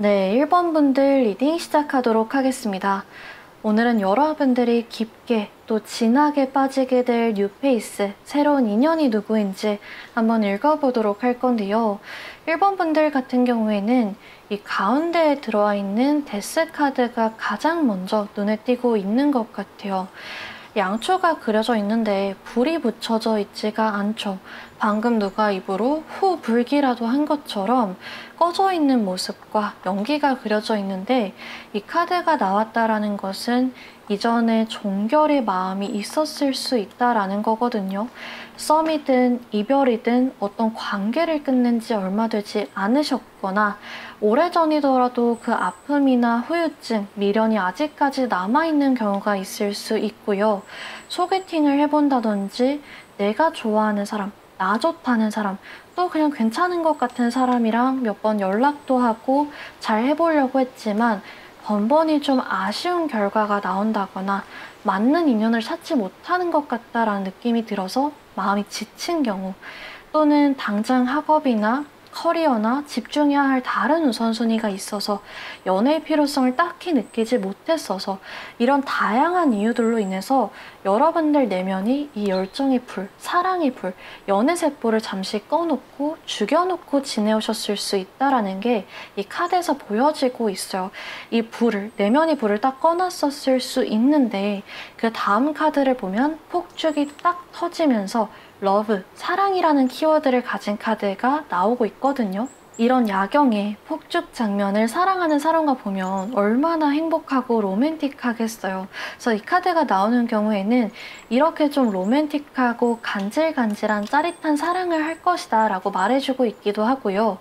네, 1번 분들 리딩 시작하도록 하겠습니다. 오늘은 여러분들이 깊게 또 진하게 빠지게 될 뉴페이스, 새로운 인연이 누구인지 한번 읽어보도록 할 건데요. 1번 분들 같은 경우에는 이 가운데에 들어와 있는 데스 카드가 가장 먼저 눈에 띄고 있는 것 같아요. 양초가 그려져 있는데 불이 붙여져 있지가 않죠. 방금 누가 입으로 후 불기라도 한 것처럼 꺼져 있는 모습과 연기가 그려져 있는데, 이 카드가 나왔다라는 것은 이전에 종결의 마음이 있었을 수 있다라는 거거든요. 썸이든 이별이든 어떤 관계를 끝낸 지 얼마 되지 않으셨거나 오래전이더라도 그 아픔이나 후유증, 미련이 아직까지 남아있는 경우가 있을 수 있고요. 소개팅을 해본다든지 내가 좋아하는 사람, 나 좋다는 사람, 또 그냥 괜찮은 것 같은 사람이랑 몇 번 연락도 하고 잘 해보려고 했지만 번번이 좀 아쉬운 결과가 나온다거나 맞는 인연을 찾지 못하는 것 같다라는 느낌이 들어서 마음이 지친 경우, 또는 당장 학업이나 커리어나 집중해야 할 다른 우선순위가 있어서 연애의 필요성을 딱히 느끼지 못했어서, 이런 다양한 이유들로 인해서 여러분들 내면이 이 열정의 불, 사랑의 불, 연애 세포를 잠시 꺼놓고 죽여놓고 지내오셨을 수 있다라는 게 이 카드에서 보여지고 있어요. 이 불을, 내면의 불을 딱 꺼놨었을 수 있는데, 그 다음 카드를 보면 폭죽이 딱 터지면서 러브, 사랑이라는 키워드를 가진 카드가 나오고 있거든요. 이런 야경의 폭죽 장면을 사랑하는 사람과 보면 얼마나 행복하고 로맨틱하겠어요. 그래서 이 카드가 나오는 경우에는 이렇게 좀 로맨틱하고 간질간질한 짜릿한 사랑을 할 것이다 라고 말해주고 있기도 하고요.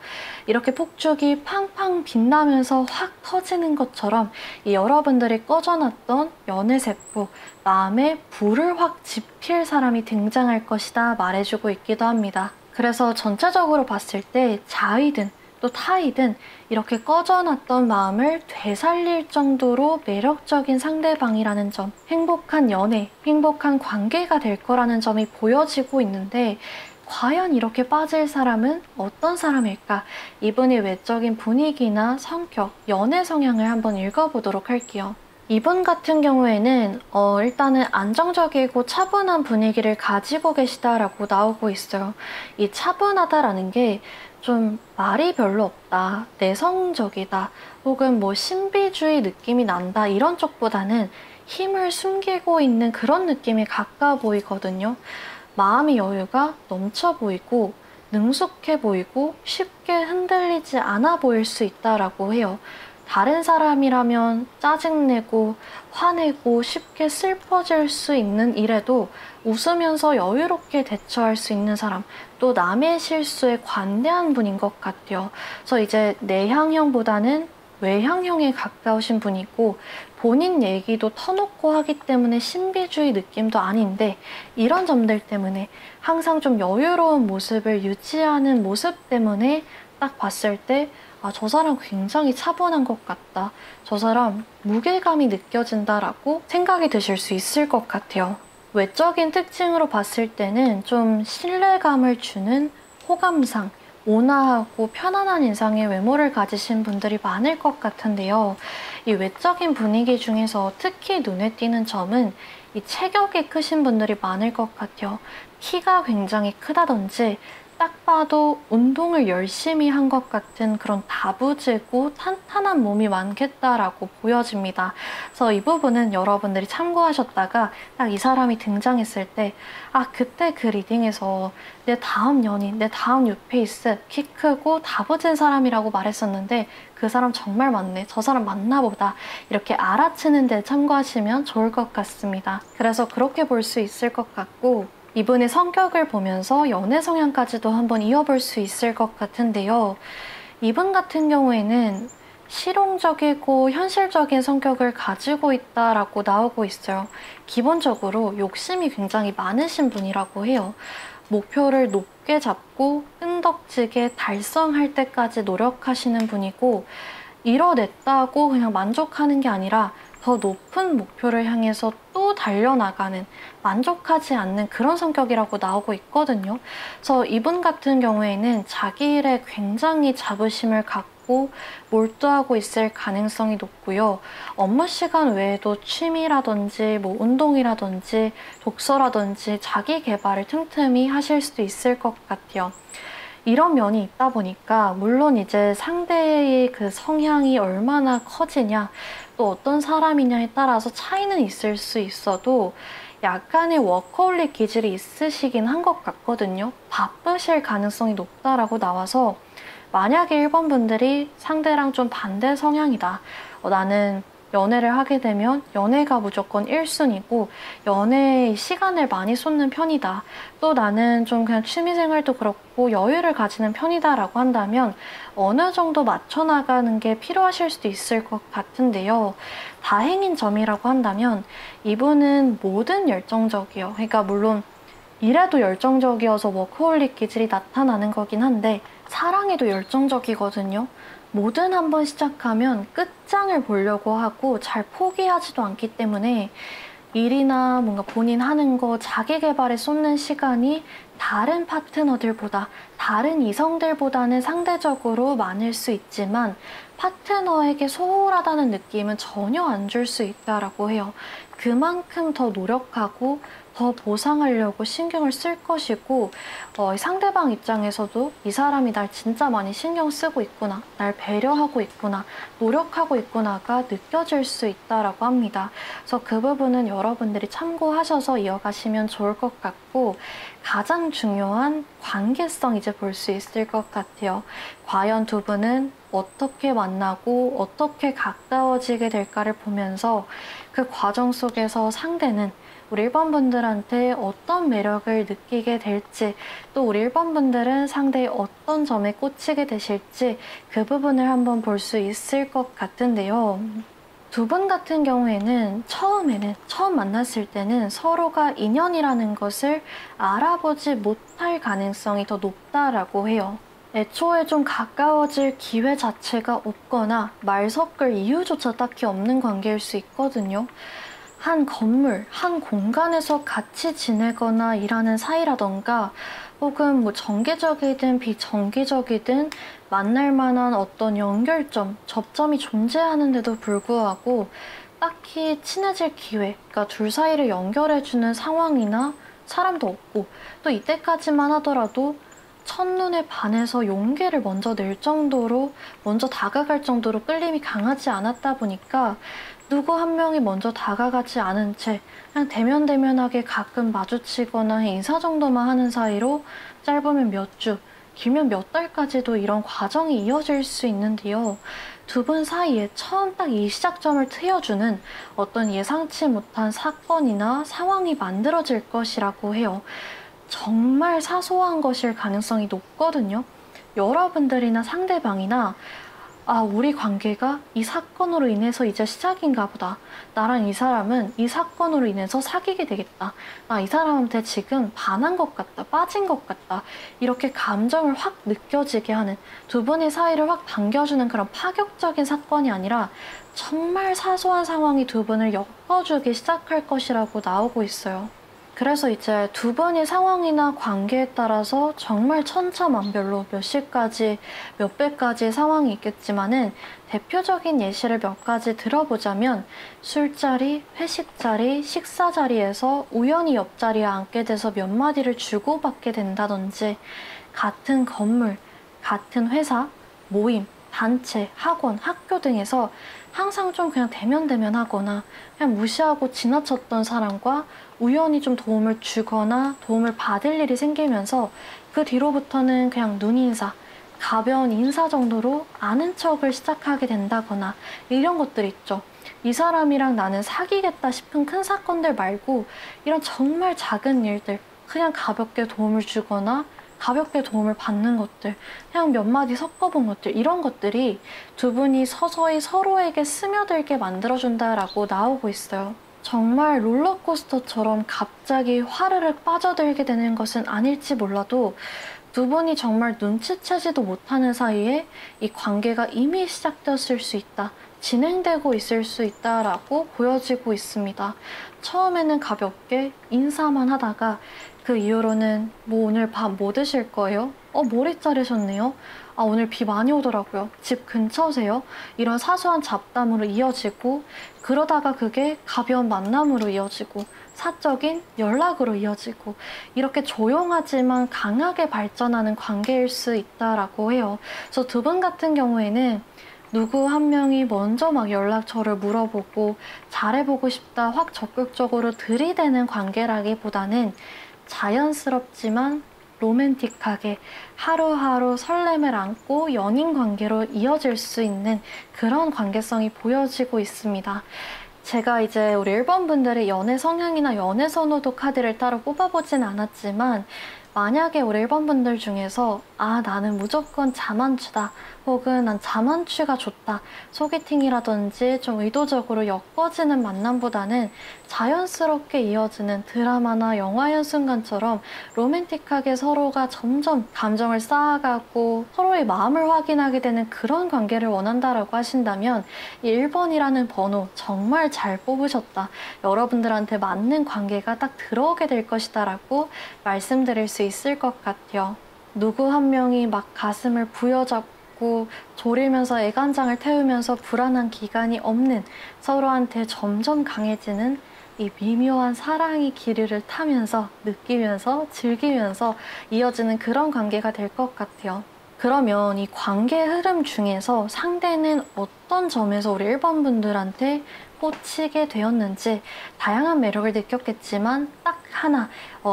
이렇게 폭죽이 팡팡 빛나면서 확 터지는 것처럼 이 여러분들이 꺼져놨던 연애세포, 마음에 불을 확 지필 사람이 등장할 것이다 말해주고 있기도 합니다. 그래서 전체적으로 봤을 때 자이든 또 타이든 이렇게 꺼져놨던 마음을 되살릴 정도로 매력적인 상대방이라는 점, 행복한 연애, 행복한 관계가 될 거라는 점이 보여지고 있는데, 과연 이렇게 빠질 사람은 어떤 사람일까? 이분의 외적인 분위기나 성격, 연애 성향을 한번 읽어보도록 할게요. 이분 같은 경우에는 일단은 안정적이고 차분한 분위기를 가지고 계시다라고 나오고 있어요. 이 차분하다라는 게 좀 말이 별로 없다, 내성적이다, 혹은 뭐 신비주의 느낌이 난다, 이런 쪽보다는 힘을 숨기고 있는 그런 느낌이 가까워 보이거든요. 마음의 여유가 넘쳐 보이고 능숙해 보이고 쉽게 흔들리지 않아 보일 수 있다라고 해요. 다른 사람이라면 짜증내고 화내고 쉽게 슬퍼질 수 있는 일에도 웃으면서 여유롭게 대처할 수 있는 사람, 또 남의 실수에 관대한 분인 것 같아요. 그래서 이제 내향형보다는 외향형에 가까우신 분이고, 본인 얘기도 터놓고 하기 때문에 신비주의 느낌도 아닌데, 이런 점들 때문에 항상 좀 여유로운 모습을 유지하는 모습 때문에 딱 봤을 때 저 사람 굉장히 차분한 것 같다, 저 사람 무게감이 느껴진다라고 생각이 드실 수 있을 것 같아요. 외적인 특징으로 봤을 때는 좀 신뢰감을 주는 호감상, 온화하고 편안한 인상의 외모를 가지신 분들이 많을 것 같은데요. 이 외적인 분위기 중에서 특히 눈에 띄는 점은 이 체격이 크신 분들이 많을 것 같아요. 키가 굉장히 크다든지 딱 봐도 운동을 열심히 한 것 같은 그런 다부지고 탄탄한 몸이 많겠다라고 보여집니다. 그래서 이 부분은 여러분들이 참고하셨다가 딱 이 사람이 등장했을 때, 그때 그 리딩에서 내 다음 연인, 내 다음 뉴페이스, 키 크고 다부진 사람이라고 말했었는데 그 사람 정말 맞네, 저 사람 맞나 보다, 이렇게 알아채는 데 참고하시면 좋을 것 같습니다. 그래서 그렇게 볼 수 있을 것 같고, 이분의 성격을 보면서 연애 성향까지도 한번 이어볼 수 있을 것 같은데요. 이분 같은 경우에는 실용적이고 현실적인 성격을 가지고 있다라고 나오고 있어요. 기본적으로 욕심이 굉장히 많으신 분이라고 해요. 목표를 높게 잡고 끈덕지게 달성할 때까지 노력하시는 분이고, 이뤄냈다고 그냥 만족하는 게 아니라 더 높은 목표를 향해서 또 달려나가는, 만족하지 않는 그런 성격이라고 나오고 있거든요. 그래서 이분 같은 경우에는 자기 일에 굉장히 자부심을 갖고 하고 몰두하고 있을 가능성이 높고요. 업무 시간 외에도 취미라든지 뭐 운동이라든지 독서라든지 자기 개발을 틈틈이 하실 수도 있을 것 같아요. 이런 면이 있다 보니까 물론 이제 상대의 그 성향이 얼마나 커지냐 또 어떤 사람이냐에 따라서 차이는 있을 수 있어도 약간의 워커홀릭 기질이 있으시긴 한 것 같거든요. 바쁘실 가능성이 높다라고 나와서 만약에 1번 분들이 상대랑 좀 반대 성향이다. 나는 연애를 하게 되면 연애가 무조건 1순위고 연애에 시간을 많이 쏟는 편이다. 또 나는 좀 그냥 취미생활도 그렇고 여유를 가지는 편이다 라고 한다면 어느 정도 맞춰 나가는 게 필요하실 수도 있을 것 같은데요. 다행인 점이라고 한다면 이분은 뭐든 열정적이에요. 그러니까 물론 일에도 열정적이어서 워커홀릭 기질이 나타나는 거긴 한데 사랑에도 열정적이거든요. 뭐든 한번 시작하면 끝장을 보려고 하고 잘 포기하지도 않기 때문에 일이나 뭔가 본인 하는 거 자기 개발에 쏟는 시간이 다른 파트너들보다 다른 이성들보다는 상대적으로 많을 수 있지만 파트너에게 소홀하다는 느낌은 전혀 안 줄 수 있다라고 해요. 그만큼 더 노력하고 더 보상하려고 신경을 쓸 것이고 상대방 입장에서도 이 사람이 날 진짜 많이 신경 쓰고 있구나, 날 배려하고 있구나, 노력하고 있구나가 느껴질 수 있다라고 합니다. 그래서 그 부분은 여러분들이 참고하셔서 이어가시면 좋을 것 같고 가장 중요한 관계성 이제 볼 수 있을 것 같아요. 과연 두 분은 어떻게 만나고 어떻게 가까워지게 될까를 보면서 그 과정 속에서 상대는 우리 1번 분들한테 어떤 매력을 느끼게 될지 또 우리 1번 분들은 상대의 어떤 점에 꽂히게 되실지 그 부분을 한번 볼 수 있을 것 같은데요. 두 분 같은 경우에는 처음 만났을 때는 서로가 인연이라는 것을 알아보지 못할 가능성이 더 높다라고 해요. 애초에 좀 가까워질 기회 자체가 없거나 말 섞을 이유조차 딱히 없는 관계일 수 있거든요. 한 건물, 한 공간에서 같이 지내거나 일하는 사이라던가 혹은 뭐 정기적이든 비정기적이든 만날 만한 어떤 연결점, 접점이 존재하는데도 불구하고 딱히 친해질 기회, 그러니까 둘 사이를 연결해주는 상황이나 사람도 없고 또 이때까지만 하더라도 첫눈에 반해서 용기를 먼저 낼 정도로 먼저 다가갈 정도로 끌림이 강하지 않았다 보니까 누구 한 명이 먼저 다가가지 않은 채 그냥 대면대면하게 가끔 마주치거나 인사 정도만 하는 사이로 짧으면 몇 주, 길면 몇 달까지도 이런 과정이 이어질 수 있는데요. 두 분 사이에 처음 딱 이 시작점을 트여주는 어떤 예상치 못한 사건이나 상황이 만들어질 것이라고 해요. 정말 사소한 것일 가능성이 높거든요. 여러분들이나 상대방이나 우리 관계가 이 사건으로 인해서 이제 시작인가 보다. 나랑 이 사람은 이 사건으로 인해서 사귀게 되겠다. 나 이 사람한테 지금 반한 것 같다. 빠진 것 같다. 이렇게 감정을 확 느껴지게 하는 두 분의 사이를 확 당겨주는 그런 파격적인 사건이 아니라 정말 사소한 상황이 두 분을 엮어주기 시작할 것이라고 나오고 있어요. 그래서 이제 두 분의 상황이나 관계에 따라서 정말 천차만별로 몇 시까지, 몇 배까지 상황이 있겠지만은 대표적인 예시를 몇 가지 들어보자면 술자리, 회식자리, 식사자리에서 우연히 옆자리에 앉게 돼서 몇 마디를 주고받게 된다든지 같은 건물, 같은 회사, 모임, 단체, 학원, 학교 등에서 항상 좀 그냥 대면대면 하거나 그냥 무시하고 지나쳤던 사람과 우연히 좀 도움을 주거나 도움을 받을 일이 생기면서 그 뒤로부터는 그냥 눈인사, 가벼운 인사 정도로 아는 척을 시작하게 된다거나 이런 것들 있죠. 이 사람이랑 나는 사귀겠다 싶은 큰 사건들 말고 이런 정말 작은 일들, 그냥 가볍게 도움을 주거나 가볍게 도움을 받는 것들, 그냥 몇 마디 섞어본 것들, 이런 것들이 두 분이 서서히 서로에게 스며들게 만들어준다라고 나오고 있어요. 정말 롤러코스터처럼 갑자기 화르륵 빠져들게 되는 것은 아닐지 몰라도 두 분이 정말 눈치채지도 못하는 사이에 이 관계가 이미 시작되었을 수 있다. 진행되고 있을 수 있다라고 보여지고 있습니다. 처음에는 가볍게 인사만 하다가 그 이후로는 뭐 오늘 밥 뭐 드실 거예요? 머리 자르셨네요? 아, 오늘 비 많이 오더라고요. 집 근처세요? 이런 사소한 잡담으로 이어지고, 그러다가 그게 가벼운 만남으로 이어지고, 사적인 연락으로 이어지고, 이렇게 조용하지만 강하게 발전하는 관계일 수 있다라고 해요. 그래서 두 분 같은 경우에는 누구 한 명이 먼저 막 연락처를 물어보고 잘해보고 싶다 확 적극적으로 들이대는 관계라기보다는 자연스럽지만 로맨틱하게 하루하루 설렘을 안고 연인 관계로 이어질 수 있는 그런 관계성이 보여지고 있습니다. 제가 이제 우리 1번 분들의 연애 성향이나 연애 선호도 카드를 따로 뽑아보진 않았지만, 만약에 우리 1번 분들 중에서 아, 나는 무조건 자만추다, 혹은 난 자만추가 좋다, 소개팅이라든지 좀 의도적으로 엮어지는 만남보다는 자연스럽게 이어지는 드라마나 영화의 순간처럼 로맨틱하게 서로가 점점 감정을 쌓아가고 서로의 마음을 확인하게 되는 그런 관계를 원한다라고 하신다면 1번이라는 번호 정말 잘 뽑으셨다, 여러분들한테 맞는 관계가 딱 들어오게 될 것이다 라고 말씀드릴 수 있을 것 같아요. 누구 한 명이 막 가슴을 부여잡고 졸이면서 애간장을 태우면서 불안한 기간이 없는, 서로한테 점점 강해지는 이 미묘한 사랑이 기류를 타면서 느끼면서 즐기면서 이어지는 그런 관계가 될 것 같아요. 그러면 이 관계 흐름 중에서 상대는 어떤 점에서 우리 1번 분들한테 꽂히게 되었는지, 다양한 매력을 느꼈겠지만 딱 하나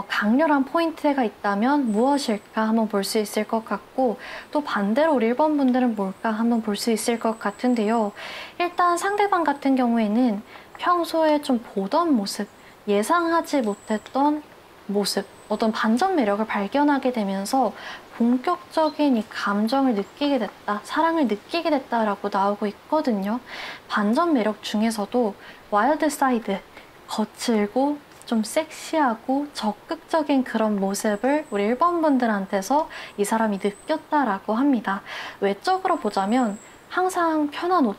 강렬한 포인트가 있다면 무엇일까 한번 볼 수 있을 것 같고, 또 반대로 우리 1번 분들은 뭘까 한번 볼 수 있을 것 같은데요. 일단 상대방 같은 경우에는 평소에 좀 보던 모습, 예상하지 못했던 모습, 어떤 반전 매력을 발견하게 되면서 본격적인 이 감정을 느끼게 됐다, 사랑을 느끼게 됐다라고 나오고 있거든요. 반전 매력 중에서도 와일드 사이드, 거칠고 좀 섹시하고 적극적인 그런 모습을 우리 1번 분들한테서 이 사람이 느꼈다라고 합니다. 외적으로 보자면 항상 편한 옷,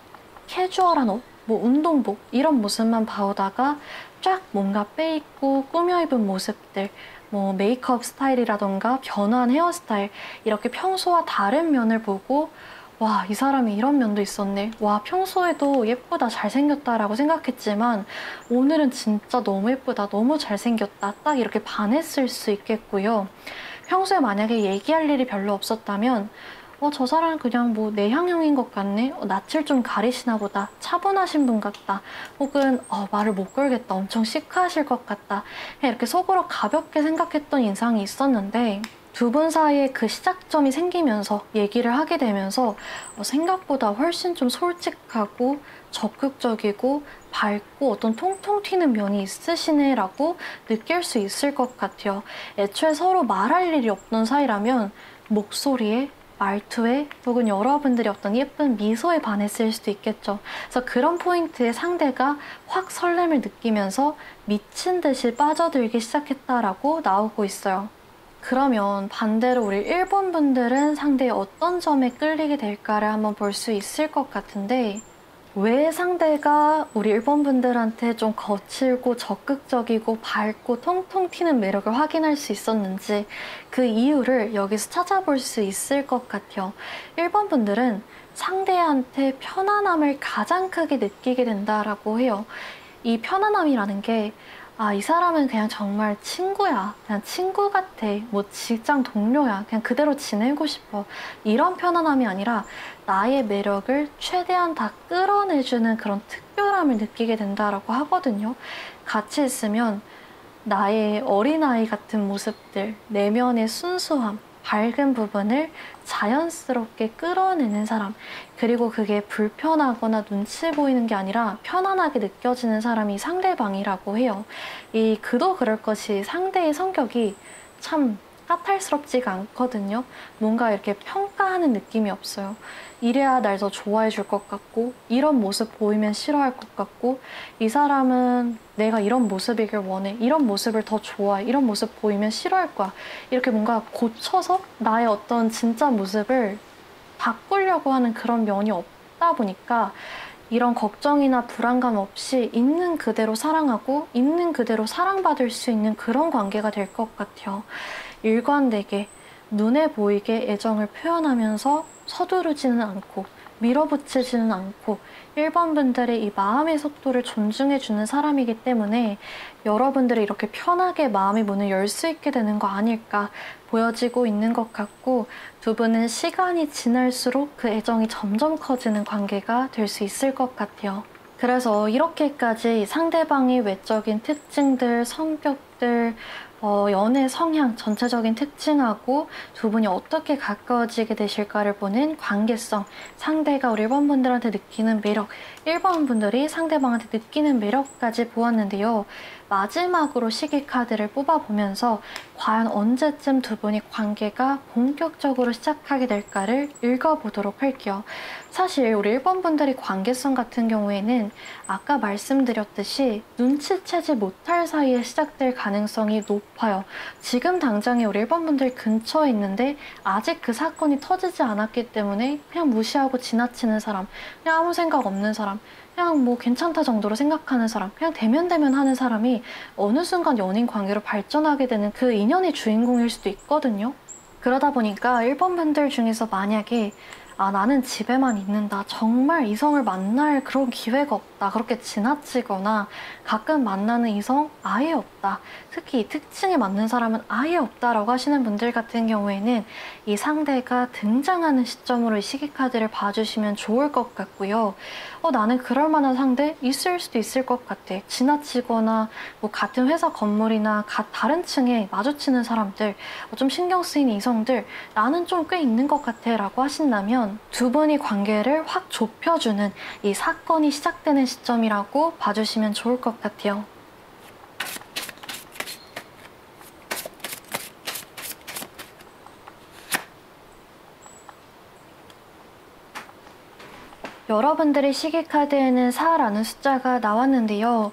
캐주얼한 옷, 뭐 운동복 이런 모습만 봐오다가 쫙 뭔가 빼입고 꾸며 입은 모습들, 뭐 메이크업 스타일이라던가 변화한 헤어스타일, 이렇게 평소와 다른 면을 보고 와, 이 사람이 이런 면도 있었네, 와, 평소에도 예쁘다, 잘생겼다 라고 생각했지만 오늘은 진짜 너무 예쁘다, 너무 잘생겼다, 딱 이렇게 반했을 수 있겠고요. 평소에 만약에 얘기할 일이 별로 없었다면 저 사람은 그냥 뭐 내향형인 것 같네, 낯을 좀 가리시나 보다, 차분하신 분 같다, 혹은 말을 못 걸겠다, 엄청 시크하실 것 같다, 이렇게 속으로 가볍게 생각했던 인상이 있었는데, 두 분 사이에 그 시작점이 생기면서 얘기를 하게 되면서 생각보다 훨씬 좀 솔직하고 적극적이고 밝고 어떤 통통 튀는 면이 있으시네 라고 느낄 수 있을 것 같아요. 애초에 서로 말할 일이 없던 사이라면 목소리에, 말투에, 혹은 여러분들이 어떤 예쁜 미소에 반했을 수도 있겠죠. 그래서 그런 포인트에 상대가 확 설렘을 느끼면서 미친 듯이 빠져들기 시작했다라고 나오고 있어요. 그러면 반대로 우리 1번 분들은 상대의 어떤 점에 끌리게 될까를 한번 볼 수 있을 것 같은데, 왜 상대가 우리 1번 분들한테 좀 거칠고 적극적이고 밝고 통통 튀는 매력을 확인할 수 있었는지 그 이유를 여기서 찾아볼 수 있을 것 같아요. 1번 분들은 상대한테 편안함을 가장 크게 느끼게 된다라고 해요. 이 편안함이라는 게 이 사람은 그냥 정말 친구야, 그냥 친구 같아, 뭐 직장 동료야, 그냥 그대로 지내고 싶어, 이런 편안함이 아니라 나의 매력을 최대한 다 끌어내주는 그런 특별함을 느끼게 된다라고 하거든요. 같이 있으면 나의 어린아이 같은 모습들, 내면의 순수함, 밝은 부분을 자연스럽게 끌어내는 사람, 그리고 그게 불편하거나 눈치 보이는 게 아니라 편안하게 느껴지는 사람이 상대방이라고 해요. 그도 그럴 것이 상대의 성격이 참 까탈스럽지가 않거든요. 뭔가 이렇게 평가하는 느낌이 없어요. 이래야 날 더 좋아해 줄 것 같고, 이런 모습 보이면 싫어할 것 같고, 이 사람은 내가 이런 모습이길 원해, 이런 모습을 더 좋아해, 이런 모습 보이면 싫어할 거야, 이렇게 뭔가 고쳐서 나의 어떤 진짜 모습을 바꾸려고 하는 그런 면이 없다 보니까 이런 걱정이나 불안감 없이 있는 그대로 사랑하고 있는 그대로 사랑받을 수 있는 그런 관계가 될 것 같아요. 일관되게 눈에 보이게 애정을 표현하면서 서두르지는 않고 밀어붙이지는 않고 1번 분들의 이 마음의 속도를 존중해주는 사람이기 때문에 여러분들이 이렇게 편하게 마음의 문을 열 수 있게 되는 거 아닐까 보여지고 있는 것 같고, 두 분은 시간이 지날수록 그 애정이 점점 커지는 관계가 될 수 있을 것 같아요. 그래서 이렇게까지 상대방의 외적인 특징들, 성격들, 연애 성향 전체적인 특징하고 두 분이 어떻게 가까워지게 되실까를 보는 관계성, 상대가 우리 1번 분들한테 느끼는 매력, 1번 분들이 상대방한테 느끼는 매력까지 보았는데요. 마지막으로 시기 카드를 뽑아보면서 과연 언제쯤 두 분이 관계가 본격적으로 시작하게 될까를 읽어보도록 할게요. 사실 우리 1번 분들이 관계성 같은 경우에는 아까 말씀드렸듯이 눈치채지 못할 사이에 시작될 가능성이 높아요. 지금 당장에 우리 1번 분들 근처에 있는데 아직 그 사건이 터지지 않았기 때문에 그냥 무시하고 지나치는 사람, 그냥 아무 생각 없는 사람, 그냥 뭐 괜찮다 정도로 생각하는 사람, 그냥 대면대면 하는 사람이 어느 순간 연인 관계로 발전하게 되는 그 인연의 주인공일 수도 있거든요. 그러다 보니까 1번 분들 중에서 만약에 나는 집에만 있는다, 정말 이성을 만날 그런 기회가 없다, 그렇게 지나치거나 가끔 만나는 이성 아예 없다, 특히 이 특징에 맞는 사람은 아예 없다라고 하시는 분들 같은 경우에는 이 상대가 등장하는 시점으로 이 시기 카드를 봐주시면 좋을 것 같고요. 나는 그럴 만한 상대 있을 수도 있을 것 같아, 지나치거나 뭐 같은 회사 건물이나 다른 층에 마주치는 사람들, 좀 신경 쓰이는 이성들 나는 좀 꽤 있는 것 같아 라고 하신다면 두 분이 관계를 확 좁혀주는 이 사건이 시작되는 시점이라고 봐주시면 좋을 것 같아요. 여러분들의 시기 카드에는 4라는 숫자가 나왔는데요.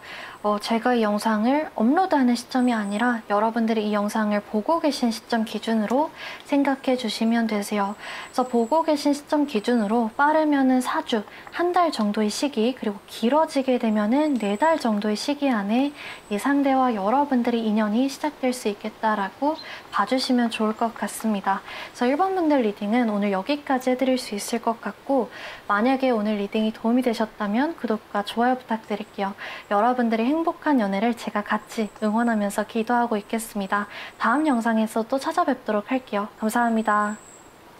제가 이 영상을 업로드하는 시점이 아니라 여러분들이 이 영상을 보고 계신 시점 기준으로 생각해 주시면 되세요. 그래서 보고 계신 시점 기준으로 빠르면은 4주, 한 달 정도의 시기, 그리고 길어지게 되면은 4달 정도의 시기 안에 이 상대와 여러분들의 인연이 시작될 수 있겠다라고 봐주시면 좋을 것 같습니다. 그래서 1번 분들 리딩은 오늘 여기까지 해드릴 수 있을 것 같고, 만약에 오늘 리딩이 도움이 되셨다면 구독과 좋아요 부탁드릴게요. 여러분들이 행복한 연애를 제가 같이 응원하면서 기도하고 있겠습니다. 다음 영상에서 또 찾아뵙도록 할게요. 감사합니다.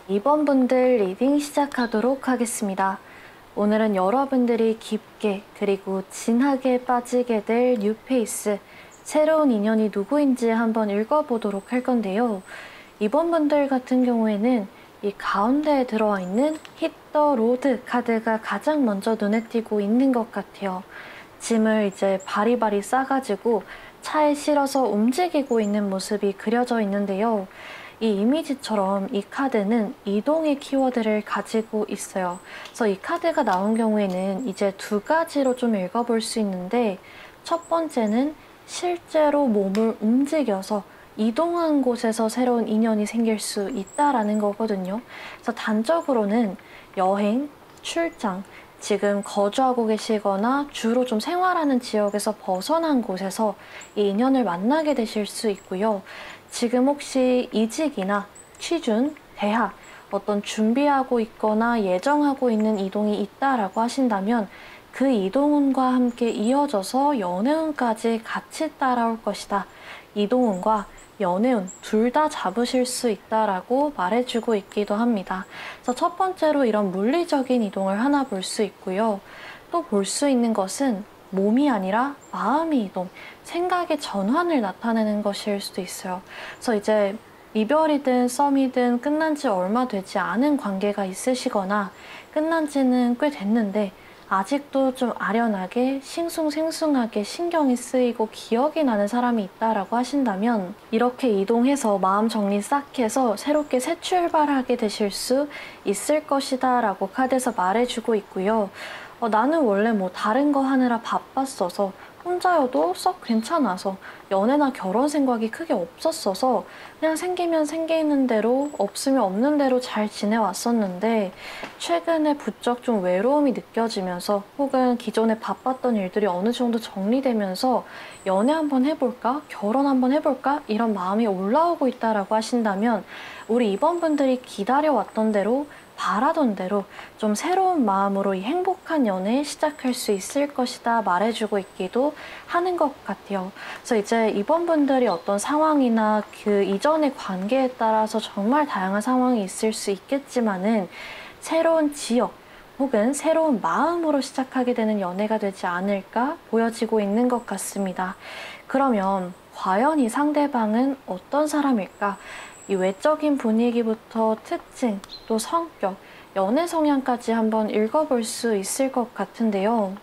2번 분들 리딩 시작하도록 하겠습니다. 오늘은 여러분들이 깊게 그리고 진하게 빠지게 될 뉴페이스, 새로운 인연이 누구인지 한번 읽어보도록 할 건데요. 2번 분들 같은 경우에는 이 가운데에 들어와 있는 Hit the Road 카드가 가장 먼저 눈에 띄고 있는 것 같아요. 짐을 이제 바리바리 싸가지고 차에 실어서 움직이고 있는 모습이 그려져 있는데요. 이 이미지처럼 이 카드는 이동의 키워드를 가지고 있어요. 그래서 이 카드가 나온 경우에는 이제 두 가지로 좀 읽어볼 수 있는데, 첫 번째는 실제로 몸을 움직여서 이동한 곳에서 새로운 인연이 생길 수 있다라는 거거든요. 그래서 단적으로는 여행, 출장, 지금 거주하고 계시거나 주로 좀 생활하는 지역에서 벗어난 곳에서 이 인연을 만나게 되실 수 있고요. 지금 혹시 이직이나 취준, 대학, 어떤 준비하고 있거나 예정하고 있는 이동이 있다라고 하신다면 그 이동운과 함께 이어져서 연애운까지 같이 따라올 것이다. 이동운과 연애운 둘 다 잡으실 수 있다라고 말해주고 있기도 합니다. 그래서 첫 번째로 이런 물리적인 이동을 하나 볼 수 있고요. 또 볼 수 있는 것은 몸이 아니라 마음의 이동, 생각의 전환을 나타내는 것일 수도 있어요. 그래서 이제 이별이든 썸이든 끝난 지 얼마 되지 않은 관계가 있으시거나 끝난 지는 꽤 됐는데 아직도 좀 아련하게 싱숭생숭하게 신경이 쓰이고 기억이 나는 사람이 있다라고 하신다면 이렇게 이동해서 마음 정리 싹 해서 새롭게 새 출발하게 되실 수 있을 것이다 라고 카드에서 말해주고 있고요. 나는 원래 뭐 다른 거 하느라 바빴어서 혼자여도 썩 괜찮아서 연애나 결혼 생각이 크게 없었어서 그냥 생기면 생기는 대로 없으면 없는 대로 잘 지내왔었는데 최근에 부쩍 좀 외로움이 느껴지면서 혹은 기존에 바빴던 일들이 어느 정도 정리되면서 연애 한번 해볼까? 결혼 한번 해볼까? 이런 마음이 올라오고 있다라고 하신다면 우리 이번 분들이 기다려왔던 대로 바라던 대로 좀 새로운 마음으로 이 행복한 연애 시작할 수 있을 것이다 말해주고 있기도 하는 것 같아요. 그래서 이제 이번 분들이 어떤 상황이나 그 이전의 관계에 따라서 정말 다양한 상황이 있을 수 있겠지만은 새로운 지역 혹은 새로운 마음으로 시작하게 되는 연애가 되지 않을까 보여지고 있는 것 같습니다. 그러면 과연 이 상대방은 어떤 사람일까? 이 외적인 분위기부터 특징, 또 성격, 연애 성향까지 한번 읽어볼 수 있을 것 같은데요.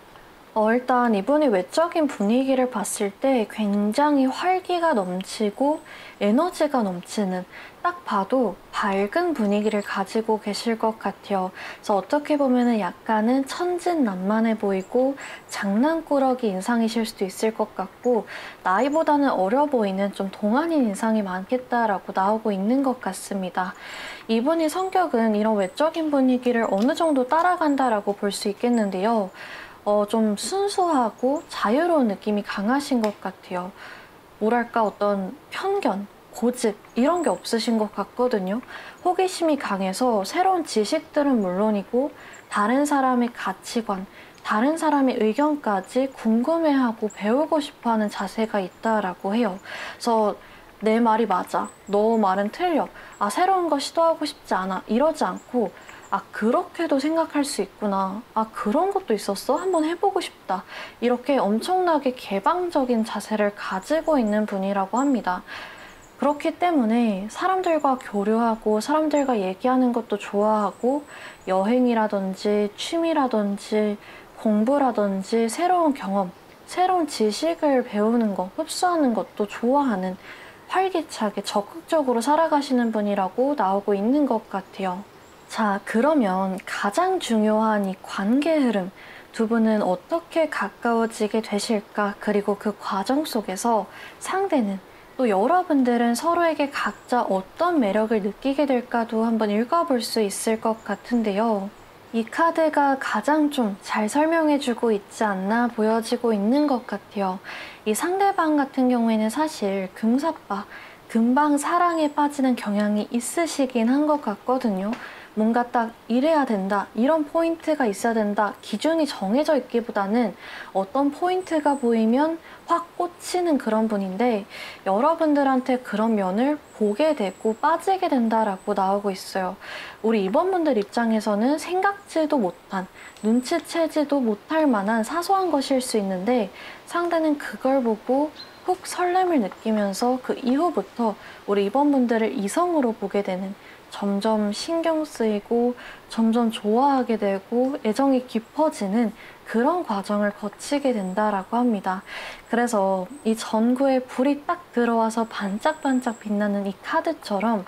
일단 이분이 외적인 분위기를 봤을 때 굉장히 활기가 넘치고 에너지가 넘치는, 딱 봐도 밝은 분위기를 가지고 계실 것 같아요. 그래서 어떻게 보면은 약간은 천진난만해 보이고 장난꾸러기 인상이실 수도 있을 것 같고, 나이보다는 어려 보이는 좀 동안인 인상이 많겠다라고 나오고 있는 것 같습니다. 이분이 성격은 이런 외적인 분위기를 어느 정도 따라간다라고 볼 수 있겠는데요. 좀 순수하고 자유로운 느낌이 강하신 것 같아요. 뭐랄까, 어떤 편견, 고집, 이런 게 없으신 것 같거든요. 호기심이 강해서 새로운 지식들은 물론이고, 다른 사람의 가치관, 다른 사람의 의견까지 궁금해하고 배우고 싶어 하는 자세가 있다라고 해요. 그래서 내 말이 맞아, 너 말은 틀려, 새로운 거 시도하고 싶지 않아, 이러지 않고, 그렇게도 생각할 수 있구나. 그런 것도 있었어? 한번 해보고 싶다. 이렇게 엄청나게 개방적인 자세를 가지고 있는 분이라고 합니다. 그렇기 때문에 사람들과 교류하고 사람들과 얘기하는 것도 좋아하고, 여행이라든지 취미라든지 공부라든지 새로운 경험, 새로운 지식을 배우는 것, 흡수하는 것도 좋아하는, 활기차게 적극적으로 살아가시는 분이라고 나오고 있는 것 같아요. 자, 그러면 가장 중요한 이 관계 흐름, 두 분은 어떻게 가까워지게 되실까? 그리고 그 과정 속에서 상대는, 또 여러분들은 서로에게 각자 어떤 매력을 느끼게 될까도 한번 읽어볼 수 있을 것 같은데요. 이 카드가 가장 좀 잘 설명해주고 있지 않나 보여지고 있는 것 같아요. 이 상대방 같은 경우에는 사실 금사빠, 금방 사랑에 빠지는 경향이 있으시긴 한 것 같거든요. 뭔가 딱 이래야 된다, 이런 포인트가 있어야 된다, 기준이 정해져 있기보다는 어떤 포인트가 보이면 확 꽂히는 그런 분인데, 여러분들한테 그런 면을 보게 되고 빠지게 된다라고 나오고 있어요. 우리 이번 분들 입장에서는 생각지도 못한, 눈치채지도 못할 만한 사소한 것일 수 있는데, 상대는 그걸 보고 훅 설렘을 느끼면서 그 이후부터 우리 이번 분들을 이성으로 보게 되는, 점점 신경 쓰이고 점점 좋아하게 되고 애정이 깊어지는 그런 과정을 거치게 된다라고 합니다. 그래서 이 전구에 불이 딱 들어와서 반짝반짝 빛나는 이 카드처럼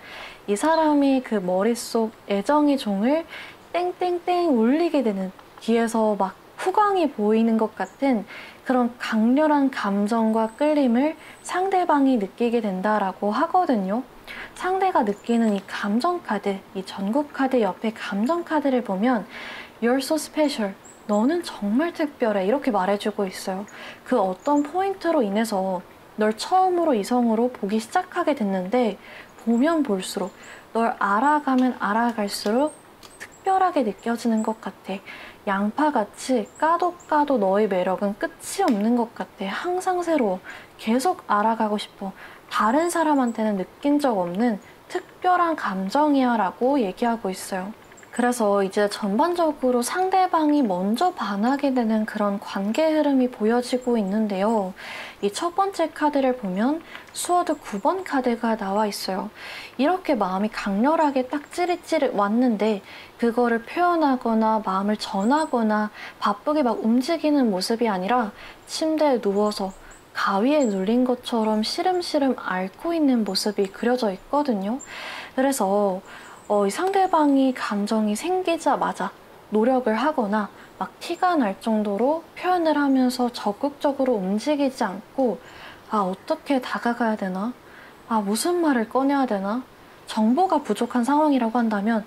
이 사람이 그 머릿속 애정의 종을 땡땡땡 울리게 되는, 뒤에서 막 후광이 보이는 것 같은 그런 강렬한 감정과 끌림을 상대방이 느끼게 된다라고 하거든요. 상대가 느끼는 이 감정 카드, 이 전국 카드 옆에 감정 카드를 보면 You're so special, 너는 정말 특별해, 이렇게 말해주고 있어요. 그 어떤 포인트로 인해서 널 처음으로 이성으로 보기 시작하게 됐는데, 보면 볼수록, 널 알아가면 알아갈수록 특별하게 느껴지는 것 같아. 양파같이 까도 까도 너의 매력은 끝이 없는 것 같아. 항상 새로워. 계속 알아가고 싶어. 다른 사람한테는 느낀 적 없는 특별한 감정이야 라고 얘기하고 있어요. 그래서 이제 전반적으로 상대방이 먼저 반하게 되는 그런 관계 흐름이 보여지고 있는데요. 이 첫 번째 카드를 보면 스워드 9번 카드가 나와 있어요. 이렇게 마음이 강렬하게 딱 찌릿찌릿 왔는데, 그거를 표현하거나 마음을 전하거나 바쁘게 막 움직이는 모습이 아니라 침대에 누워서 가위에 눌린 것처럼 시름시름 앓고 있는 모습이 그려져 있거든요. 그래서 이 상대방이 감정이 생기자마자 노력을 하거나 막 티가 날 정도로 표현을 하면서 적극적으로 움직이지 않고, 어떻게 다가가야 되나? 무슨 말을 꺼내야 되나? 정보가 부족한 상황이라고 한다면,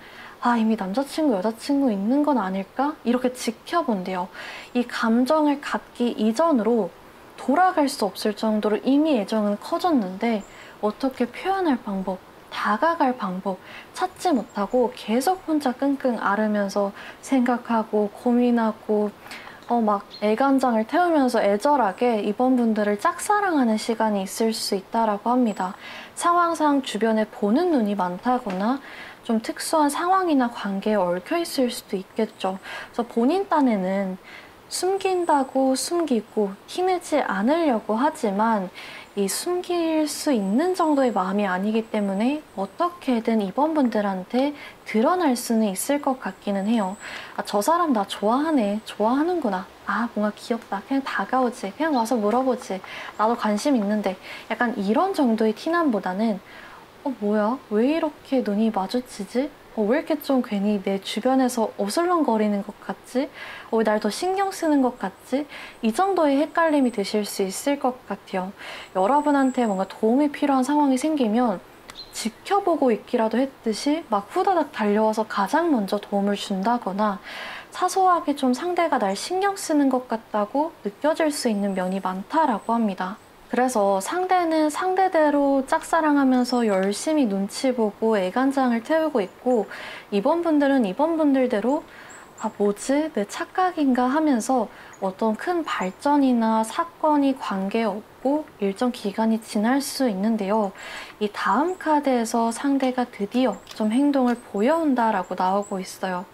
이미 남자친구, 여자친구 있는 건 아닐까? 이렇게 지켜본대요. 이 감정을 갖기 이전으로 돌아갈 수 없을 정도로 이미 애정은 커졌는데, 어떻게 표현할 방법, 다가갈 방법 찾지 못하고 계속 혼자 끙끙 앓으면서 생각하고 고민하고 막 애간장을 태우면서 애절하게 이번 분들을 짝사랑하는 시간이 있을 수 있다라고 합니다. 상황상 주변에 보는 눈이 많다거나 좀 특수한 상황이나 관계에 얽혀 있을 수도 있겠죠. 그래서 본인 딴에는 숨긴다고 숨기고 티내지 않으려고 하지만 이 숨길 수 있는 정도의 마음이 아니기 때문에 어떻게든 이번 분들한테 드러날 수는 있을 것 같기는 해요. 아, 저 사람 나 좋아하네. 좋아하는구나. 아, 뭔가 귀엽다. 그냥 다가오지. 그냥 와서 물어보지. 나도 관심 있는데. 약간 이런 정도의 티남보다는 뭐야? 왜 이렇게 눈이 마주치지? 왜 이렇게 좀 괜히 내 주변에서 어슬렁거리는 것 같지? 왜 날 더 신경 쓰는 것 같지? 이 정도의 헷갈림이 드실 수 있을 것 같아요. 여러분한테 뭔가 도움이 필요한 상황이 생기면 지켜보고 있기라도 했듯이 막 후다닥 달려와서 가장 먼저 도움을 준다거나 사소하게 좀 상대가 날 신경 쓰는 것 같다고 느껴질 수 있는 면이 많다라고 합니다. 그래서 상대는 상대대로 짝사랑하면서 열심히 눈치 보고 애간장을 태우고 있고 이번 분들은 이번 분들대로 아, 뭐지? 내 착각인가 하면서 어떤 큰 발전이나 사건이 관계 없고 일정 기간이 지날 수 있는데요. 이 다음 카드에서 상대가 드디어 좀 행동을 보여온다라고 나오고 있어요.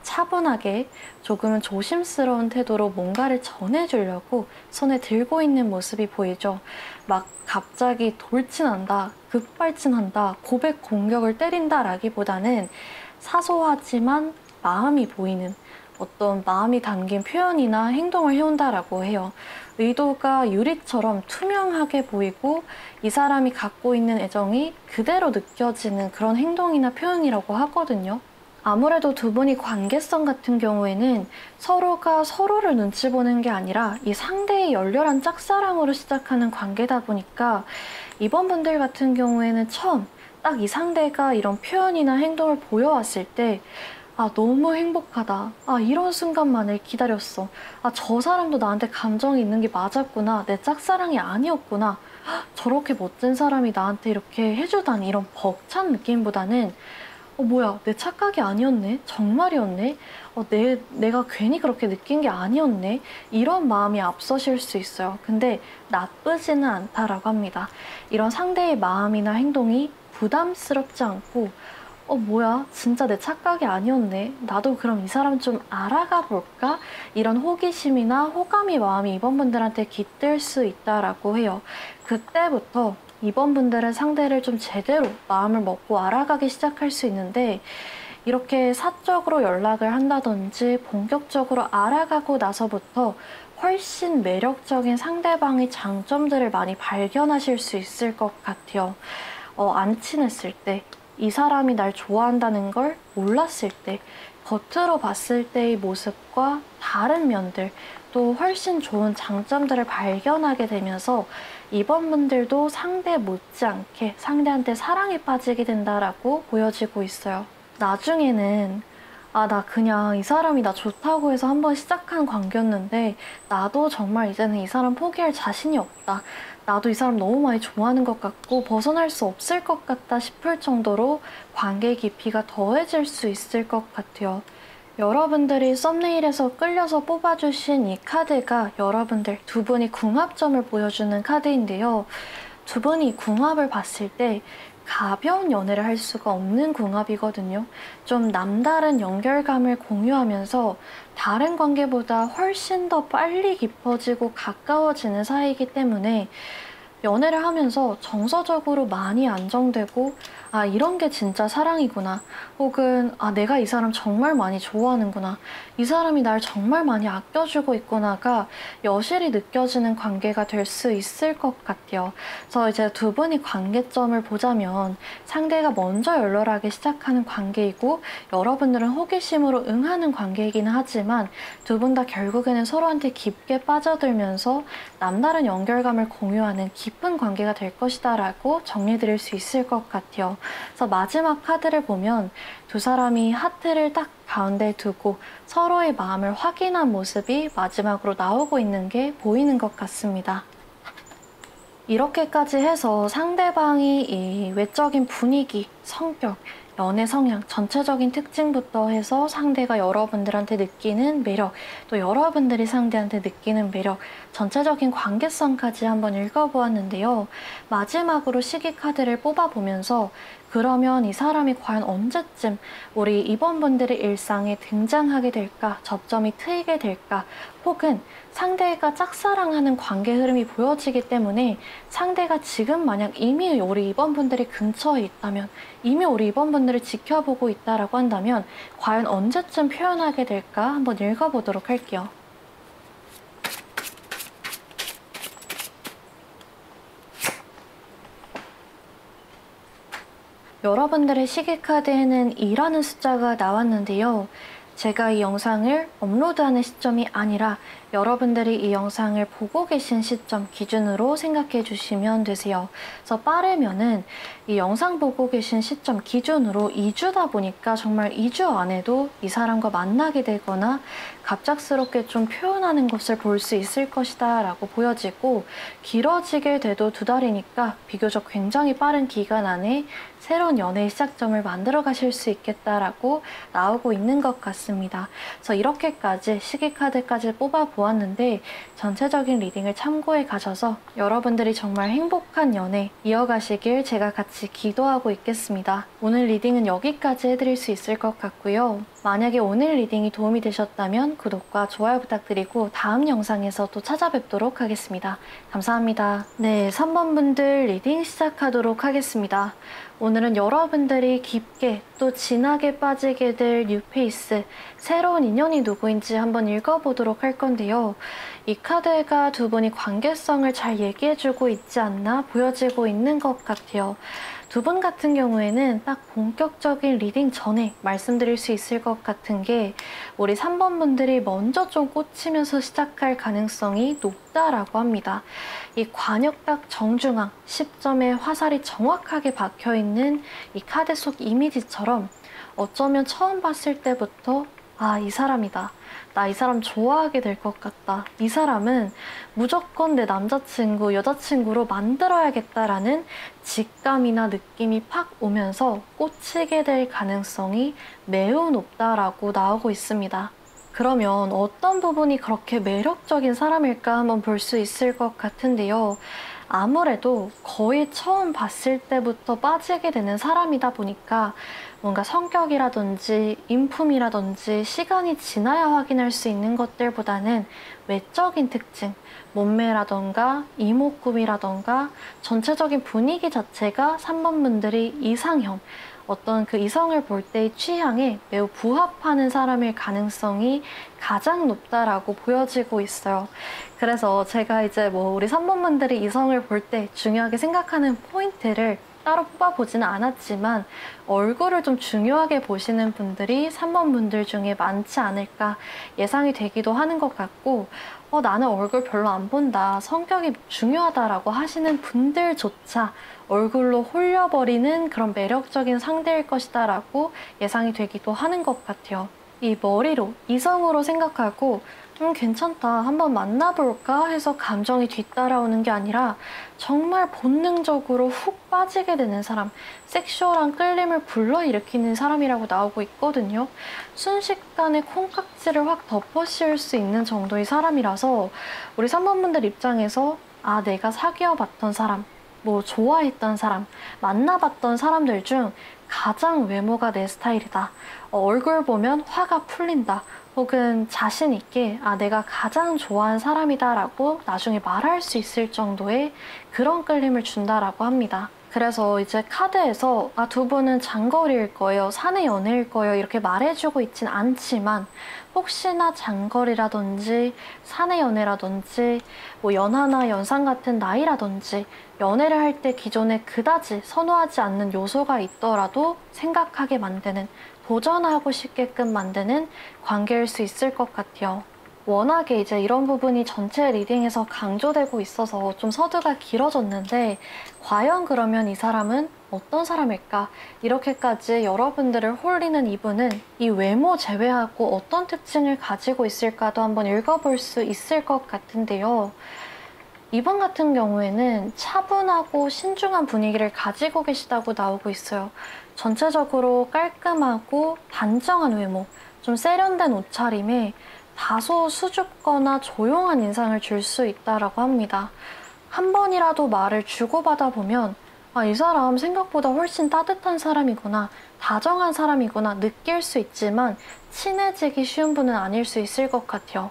차분하게 조금은 조심스러운 태도로 뭔가를 전해주려고 손에 들고 있는 모습이 보이죠. 막 갑자기 돌진한다, 급발진한다, 고백 공격을 때린다라기보다는 사소하지만 마음이 보이는 어떤 마음이 담긴 표현이나 행동을 해온다라고 해요. 의도가 유리처럼 투명하게 보이고 이 사람이 갖고 있는 애정이 그대로 느껴지는 그런 행동이나 표현이라고 하거든요. 아무래도 두 분이 관계성 같은 경우에는 서로가 서로를 눈치 보는 게 아니라 이 상대의 열렬한 짝사랑으로 시작하는 관계다 보니까 이번 분들 같은 경우에는 처음 딱 이 상대가 이런 표현이나 행동을 보여왔을 때 아, 너무 행복하다. 아, 이런 순간만을 기다렸어. 아, 저 사람도 나한테 감정이 있는 게 맞았구나. 내 짝사랑이 아니었구나. 헉, 저렇게 멋진 사람이 나한테 이렇게 해주다니 이런 벅찬 느낌보다는 뭐야, 내 착각이 아니었네? 정말이었네? 내가 괜히 그렇게 느낀 게 아니었네? 이런 마음이 앞서실 수 있어요. 근데 나쁘지는 않다라고 합니다. 이런 상대의 마음이나 행동이 부담스럽지 않고 뭐야, 진짜 내 착각이 아니었네. 나도 그럼 이 사람 좀 알아가 볼까? 이런 호기심이나 호감의 마음이 이번 분들한테 깃들 수 있다라고 해요. 그때부터 이번 분들은 상대를 좀 제대로 마음을 먹고 알아가기 시작할 수 있는데 이렇게 사적으로 연락을 한다든지 본격적으로 알아가고 나서부터 훨씬 매력적인 상대방의 장점들을 많이 발견하실 수 있을 것 같아요. 안 친했을 때, 이 사람이 날 좋아한다는 걸 몰랐을 때, 겉으로 봤을 때의 모습과 다른 면들, 또 훨씬 좋은 장점들을 발견하게 되면서 이번 분들도 상대 못지않게 상대한테 사랑에 빠지게 된다라고 보여지고 있어요. 나중에는 아, 나 그냥 이 사람이 나 좋다고 해서 한번 시작한 관계였는데 나도 정말 이제는 이 사람 포기할 자신이 없다. 나도 이 사람 너무 많이 좋아하는 것 같고 벗어날 수 없을 것 같다 싶을 정도로 관계 깊이가 더해질 수 있을 것 같아요. 여러분들이 썸네일에서 끌려서 뽑아주신 이 카드가 여러분들 두 분이 궁합점을 보여주는 카드인데요. 두 분이 궁합을 봤을 때 가벼운 연애를 할 수가 없는 궁합이거든요. 좀 남다른 연결감을 공유하면서 다른 관계보다 훨씬 더 빨리 깊어지고 가까워지는 사이이기 때문에 연애를 하면서 정서적으로 많이 안정되고 아, 이런 게 진짜 사랑이구나. 혹은 아, 내가 이 사람 정말 많이 좋아하는구나. 이 사람이 날 정말 많이 아껴주고 있구나가 여실히 느껴지는 관계가 될 수 있을 것 같아요. 그래서 이제 두 분이 관계점을 보자면 상대가 먼저 열렬하게 시작하는 관계이고 여러분들은 호기심으로 응하는 관계이기는 하지만 두 분 다 결국에는 서로한테 깊게 빠져들면서 남다른 연결감을 공유하는 깊은 관계가 될 것이다 라고 정리드릴 수 있을 것 같아요. 그래서 마지막 카드를 보면 두 사람이 하트를 딱 가운데 두고 서로의 마음을 확인한 모습이 마지막으로 나오고 있는 게 보이는 것 같습니다. 이렇게까지 해서 상대방이 이 외적인 분위기, 성격, 연애 성향, 전체적인 특징부터 해서 상대가 여러분들한테 느끼는 매력, 또 여러분들이 상대한테 느끼는 매력, 전체적인 관계성까지 한번 읽어보았는데요. 마지막으로 시기 카드를 뽑아보면서 그러면 이 사람이 과연 언제쯤 우리 이번분들의 일상에 등장하게 될까, 접점이 트이게 될까, 혹은 상대가 짝사랑하는 관계 흐름이 보여지기 때문에 상대가 지금 만약 이미 우리 이번분들이 근처에 있다면, 이미 우리 이번분들을 지켜보고 있다라고 한다면 과연 언제쯤 표현하게 될까 한번 읽어보도록 할게요. 여러분들의 시기 카드에는 2라는 숫자가 나왔는데요. 제가 이 영상을 업로드하는 시점이 아니라 여러분들이 이 영상을 보고 계신 시점 기준으로 생각해 주시면 되세요. 그래서 빠르면은 이 영상 보고 계신 시점 기준으로 2주다 보니까 정말 2주 안에도 이 사람과 만나게 되거나 갑작스럽게 좀 표현하는 것을 볼 수 있을 것이다 라고 보여지고, 길어지게 돼도 2달이니까 비교적 굉장히 빠른 기간 안에 새로운 연애의 시작점을 만들어 가실 수 있겠다라고 나오고 있는 것 같습니다. 그래서 이렇게까지 시기 카드까지 뽑아 보았는데 전체적인 리딩을 참고해 가셔서 여러분들이 정말 행복한 연애 이어가시길 제가 같이 기도하고 있겠습니다. 오늘 리딩은 여기까지 해드릴 수 있을 것 같고요. 만약에 오늘 리딩이 도움이 되셨다면 구독과 좋아요 부탁드리고 다음 영상에서 또 찾아뵙도록 하겠습니다. 감사합니다. 네, 3번 분들 리딩 시작하도록 하겠습니다. 오늘은 여러분들이 깊게 또 진하게 빠지게 될 뉴페이스, 새로운 인연이 누구인지 한번 읽어보도록 할 건데요. 이 카드가 두 분이 관계성을 잘 얘기해주고 있지 않나 보여지고 있는 것 같아요. 두 분 같은 경우에는 딱 본격적인 리딩 전에 말씀드릴 수 있을 것 같은 게, 우리 3번 분들이 먼저 좀 꽂히면서 시작할 가능성이 높다라고 합니다. 이 관역각 정중앙, 10점의 화살이 정확하게 박혀있는 이 카드 속 이미지처럼 어쩌면 처음 봤을 때부터 아, 이 사람이다. 나 이 사람 좋아하게 될 것 같다. 이 사람은 무조건 내 남자친구, 여자친구로 만들어야겠다라는 직감이나 느낌이 팍 오면서 꽂히게 될 가능성이 매우 높다라고 나오고 있습니다. 그러면 어떤 부분이 그렇게 매력적인 사람일까 한번 볼 수 있을 것 같은데요. 아무래도 거의 처음 봤을 때부터 빠지게 되는 사람이다 보니까 뭔가 성격이라든지 인품이라든지 시간이 지나야 확인할 수 있는 것들보다는 외적인 특징, 몸매라던가 이목구비라던가 전체적인 분위기 자체가 3번 분들이 이상형, 어떤 그 이성을 볼 때의 취향에 매우 부합하는 사람일 가능성이 가장 높다라고 보여지고 있어요. 그래서 제가 이제 우리 3번 분들이 이성을 볼 때 중요하게 생각하는 포인트를 따로 뽑아보지는 않았지만 얼굴을 좀 중요하게 보시는 분들이 3번 분들 중에 많지 않을까 예상이 되기도 하는 것 같고, 나는 얼굴 별로 안 본다, 성격이 중요하다라고 하시는 분들조차 얼굴로 홀려버리는 그런 매력적인 상대일 것이다 라고 예상이 되기도 하는 것 같아요. 이 머리로 이성으로 생각하고 괜찮다, 한번 만나볼까 해서 감정이 뒤따라오는 게 아니라 정말 본능적으로 훅 빠지게 되는 사람, 섹슈얼한 끌림을 불러일으키는 사람이라고 나오고 있거든요. 순식간에 콩깍지를 확 덮어씌울 수 있는 정도의 사람이라서 우리 3번 분들 입장에서 아, 내가 사귀어봤던 사람, 좋아했던 사람, 만나봤던 사람들 중 가장 외모가 내 스타일이다. 얼굴 보면 화가 풀린다. 혹은 자신 있게 아, 내가 가장 좋아하는 사람이다 라고 나중에 말할 수 있을 정도의 그런 끌림을 준다라고 합니다. 그래서 이제 카드에서 아, 두 분은 장거리일 거예요, 사내 연애일 거예요 이렇게 말해주고 있진 않지만 혹시나 장거리라든지 사내 연애라든지 연하나 연상 같은 나이라든지 연애를 할 때 기존에 그다지 선호하지 않는 요소가 있더라도 생각하게 만드는, 도전하고 싶게끔 만드는 관계일 수 있을 것 같아요. 워낙에 이제 이런 부분이 전체 리딩에서 강조되고 있어서 좀 서두가 길어졌는데, 과연 그러면 이 사람은 어떤 사람일까? 이렇게까지 여러분들을 홀리는 이분은 이 외모 제외하고 어떤 특징을 가지고 있을까도 한번 읽어볼 수 있을 것 같은데요. 이분 같은 경우에는 차분하고 신중한 분위기를 가지고 계시다고 나오고 있어요. 전체적으로 깔끔하고 단정한 외모, 좀 세련된 옷차림에 다소 수줍거나 조용한 인상을 줄 수 있다라고 합니다. 한 번이라도 말을 주고받아 보면 아, 이 사람 생각보다 훨씬 따뜻한 사람이구나, 다정한 사람이구나 느낄 수 있지만 친해지기 쉬운 분은 아닐 수 있을 것 같아요.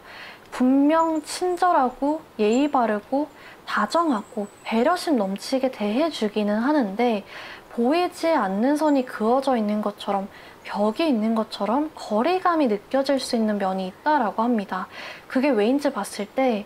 분명 친절하고 예의 바르고 다정하고 배려심 넘치게 대해주기는 하는데 보이지 않는 선이 그어져 있는 것처럼 벽이 있는 것처럼 거리감이 느껴질 수 있는 면이 있다라고 합니다. 그게 왜인지 봤을 때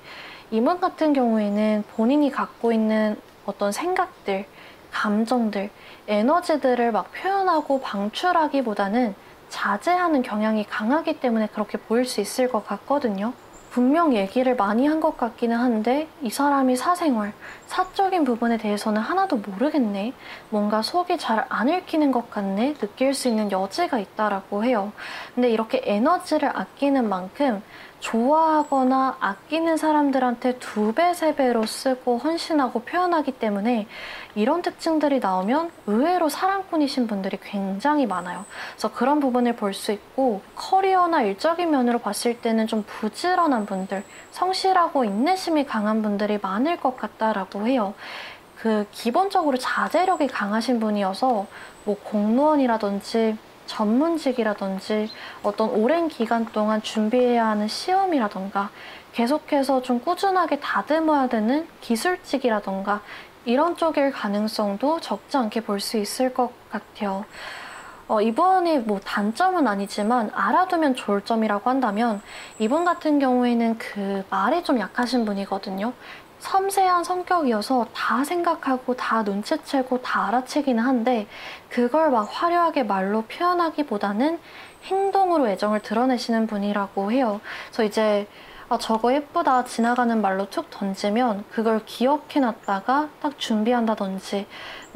이분 같은 경우에는 본인이 갖고 있는 어떤 생각들, 감정들, 에너지들을 막 표현하고 방출하기보다는 자제하는 경향이 강하기 때문에 그렇게 보일 수 있을 것 같거든요. 분명 얘기를 많이 한 것 같기는 한데 이 사람이 사생활, 사적인 부분에 대해서는 하나도 모르겠네. 뭔가 속이 잘 안 읽히는 것 같네. 느낄 수 있는 여지가 있다라고 해요. 근데 이렇게 에너지를 아끼는 만큼 좋아하거나 아끼는 사람들한테 2배, 3배로 쓰고 헌신하고 표현하기 때문에 이런 특징들이 나오면 의외로 사랑꾼이신 분들이 굉장히 많아요. 그래서 그런 부분을 볼 수 있고 커리어나 일적인 면으로 봤을 때는 좀 부지런한 분들, 성실하고 인내심이 강한 분들이 많을 것 같다라고 해요. 기본적으로 자제력이 강하신 분이어서 뭐 공무원이라든지 전문직이라든지 어떤 오랜 기간 동안 준비해야 하는 시험이라던가 계속해서 좀 꾸준하게 다듬어야 되는 기술직이라던가 이런 쪽일 가능성도 적지 않게 볼 수 있을 것 같아요. 이분이 뭐 단점은 아니지만 알아두면 좋을 점이라고 한다면 이분 같은 경우에는 말이 좀 약하신 분이거든요. 섬세한 성격이어서 다 생각하고 다 눈치채고 다 알아채기는 한데 그걸 막 화려하게 말로 표현하기보다는 행동으로 애정을 드러내시는 분이라고 해요. 그래서 이제 저거 예쁘다 지나가는 말로 툭 던지면 그걸 기억해놨다가 딱 준비한다든지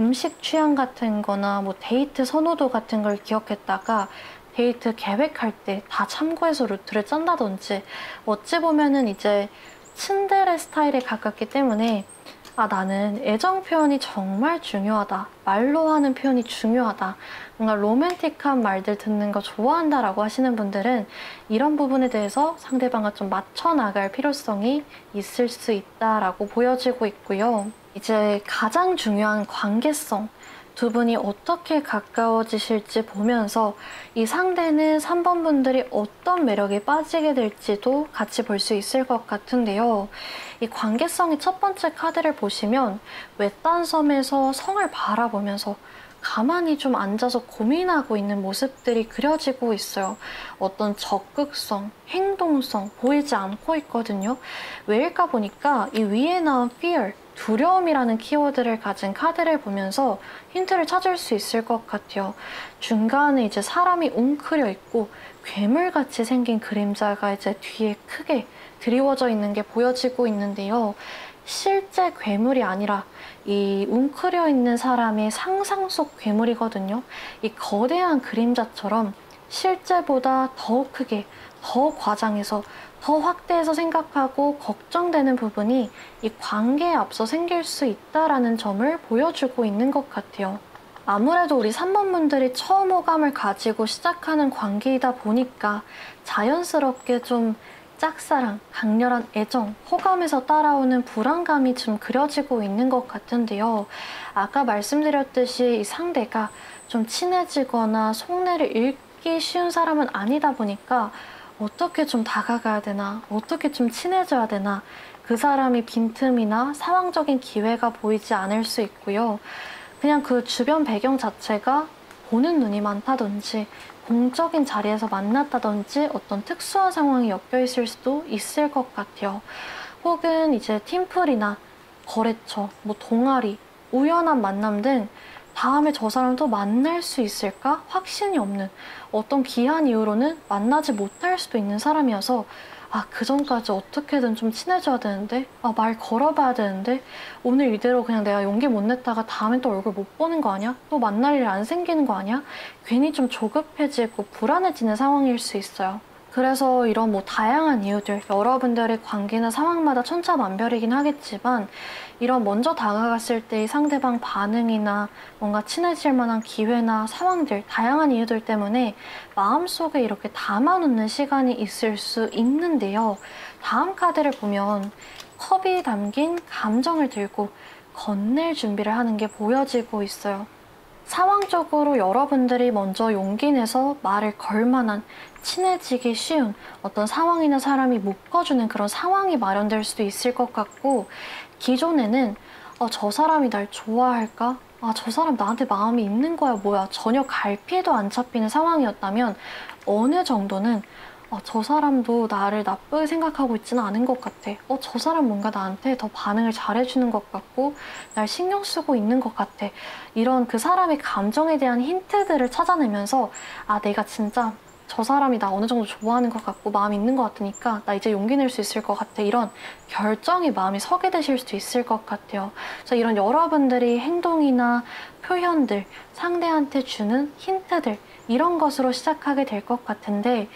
음식 취향 같은 거나 뭐 데이트 선호도 같은 걸 기억했다가 데이트 계획할 때 다 참고해서 루트를 짠다든지 어찌 보면은 이제 츤데레 스타일에 가깝기 때문에 나는 애정 표현이 정말 중요하다. 말로 하는 표현이 중요하다. 뭔가 로맨틱한 말들 듣는 거 좋아한다라고 하시는 분들은 이런 부분에 대해서 상대방과 좀 맞춰 나갈 필요성이 있을 수 있다라고 보여지고 있고요. 이제 가장 중요한 관계성. 두 분이 어떻게 가까워지실지 보면서 이 상대는 3번 분들이 어떤 매력에 빠지게 될지도 같이 볼 수 있을 것 같은데요. 이 관계성의 첫 번째 카드를 보시면 외딴 섬에서 성을 바라보면서 가만히 좀 앉아서 고민하고 있는 모습들이 그려지고 있어요. 어떤 적극성, 행동성 보이지 않고 있거든요. 왜일까 보니까 이 위에 나온 fear, 두려움이라는 키워드를 가진 카드를 보면서 힌트를 찾을 수 있을 것 같아요. 중간에 이제 사람이 웅크려 있고 괴물같이 생긴 그림자가 이제 뒤에 크게 드리워져 있는 게 보여지고 있는데요. 실제 괴물이 아니라 이 웅크려 있는 사람의 상상 속 괴물이거든요. 이 거대한 그림자처럼 실제보다 더 크게, 더 과장해서 더 확대해서 생각하고 걱정되는 부분이 이 관계에 앞서 생길 수 있다라는 점을 보여주고 있는 것 같아요. 아무래도 우리 3번 분들이 처음 호감을 가지고 시작하는 관계이다 보니까 자연스럽게 좀 짝사랑, 강렬한 애정, 호감에서 따라오는 불안감이 좀 그려지고 있는 것 같은데요. 아까 말씀드렸듯이 이 상대가 좀 친해지거나 속내를 읽기 쉬운 사람은 아니다 보니까 어떻게 좀 다가가야 되나, 어떻게 좀 친해져야 되나, 그 사람이 빈틈이나 상황적인 기회가 보이지 않을 수 있고요. 그냥 그 주변 배경 자체가 보는 눈이 많다든지 공적인 자리에서 만났다든지 어떤 특수한 상황이 엮여 있을 수도 있을 것 같아요. 혹은 이제 팀플이나 거래처, 뭐 동아리, 우연한 만남 등 다음에 저 사람 또 만날 수 있을까? 확신이 없는 어떤 기한 이유로는 만나지 못할 수도 있는 사람이어서 그 전까지 어떻게든 좀 친해져야 되는데 말 걸어봐야 되는데 오늘 이대로 그냥 내가 용기 못 냈다가 다음엔 또 얼굴 못 보는 거 아니야? 또 만날 일 안 생기는 거 아니야? 괜히 좀 조급해지고 불안해지는 상황일 수 있어요. 그래서 이런 뭐 다양한 이유들, 여러분들의 관계나 상황마다 천차만별이긴 하겠지만 이런 먼저 다가갔을 때의 상대방 반응이나 뭔가 친해질 만한 기회나 상황들, 다양한 이유들 때문에 마음속에 이렇게 담아놓는 시간이 있을 수 있는데요. 다음 카드를 보면 컵이 담긴 감정을 들고 건넬 준비를 하는 게 보여지고 있어요. 상황적으로 여러분들이 먼저 용기 내서 말을 걸 만한 친해지기 쉬운 어떤 상황이나 사람이 묶어주는 그런 상황이 마련될 수도 있을 것 같고, 기존에는 저 사람이 날 좋아할까? 저 사람 나한테 마음이 있는 거야 뭐야? 전혀 갈피도 안 잡히는 상황이었다면 어느 정도는 저 사람도 나를 나쁘게 생각하고 있지는 않은 것 같아. 저 사람 뭔가 나한테 더 반응을 잘해주는 것 같고 날 신경 쓰고 있는 것 같아. 이런 그 사람의 감정에 대한 힌트들을 찾아내면서 내가 진짜 저 사람이 나 어느 정도 좋아하는 것 같고 마음이 있는 것 같으니까 나 이제 용기 낼 수 있을 것 같아. 이런 결정이 마음이 서게 되실 수도 있을 것 같아요. 그래서 이런 여러분들이 행동이나 표현들, 상대한테 주는 힌트들 이런 것으로 시작하게 될 것 같은데,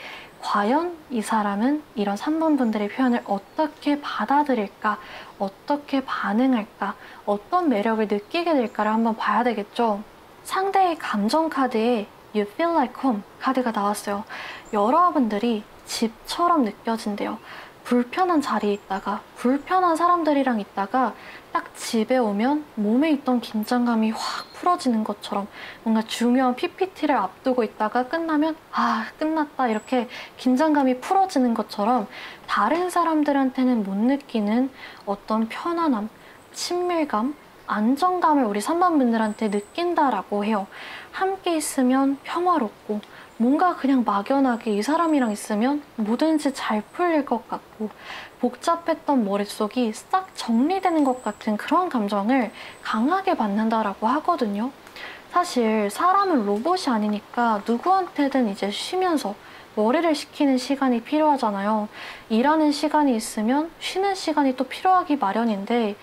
과연 이 사람은 이런 3번 분들의 표현을 어떻게 받아들일까? 어떻게 반응할까? 어떤 매력을 느끼게 될까를 한번 봐야 되겠죠? 상대의 감정 카드에 You feel like home 카드가 나왔어요. 여러분들이 집처럼 느껴진대요. 불편한 자리에 있다가, 불편한 사람들이랑 있다가 딱 집에 오면 몸에 있던 긴장감이 확 풀어지는 것처럼, 뭔가 중요한 PPT를 앞두고 있다가 끝나면 끝났다 이렇게 긴장감이 풀어지는 것처럼 다른 사람들한테는 못 느끼는 어떤 편안함, 친밀감, 안정감을 우리 3번 분들한테 느낀다라고 해요. 함께 있으면 평화롭고 뭔가 그냥 막연하게 이 사람이랑 있으면 뭐든지 잘 풀릴 것 같고 복잡했던 머릿속이 싹 정리되는 것 같은 그런 감정을 강하게 받는다라고 하거든요. 사실 사람은 로봇이 아니니까 누구한테든 이제 쉬면서 머리를 식히는 시간이 필요하잖아요. 일하는 시간이 있으면 쉬는 시간이 또 필요하기 마련인데,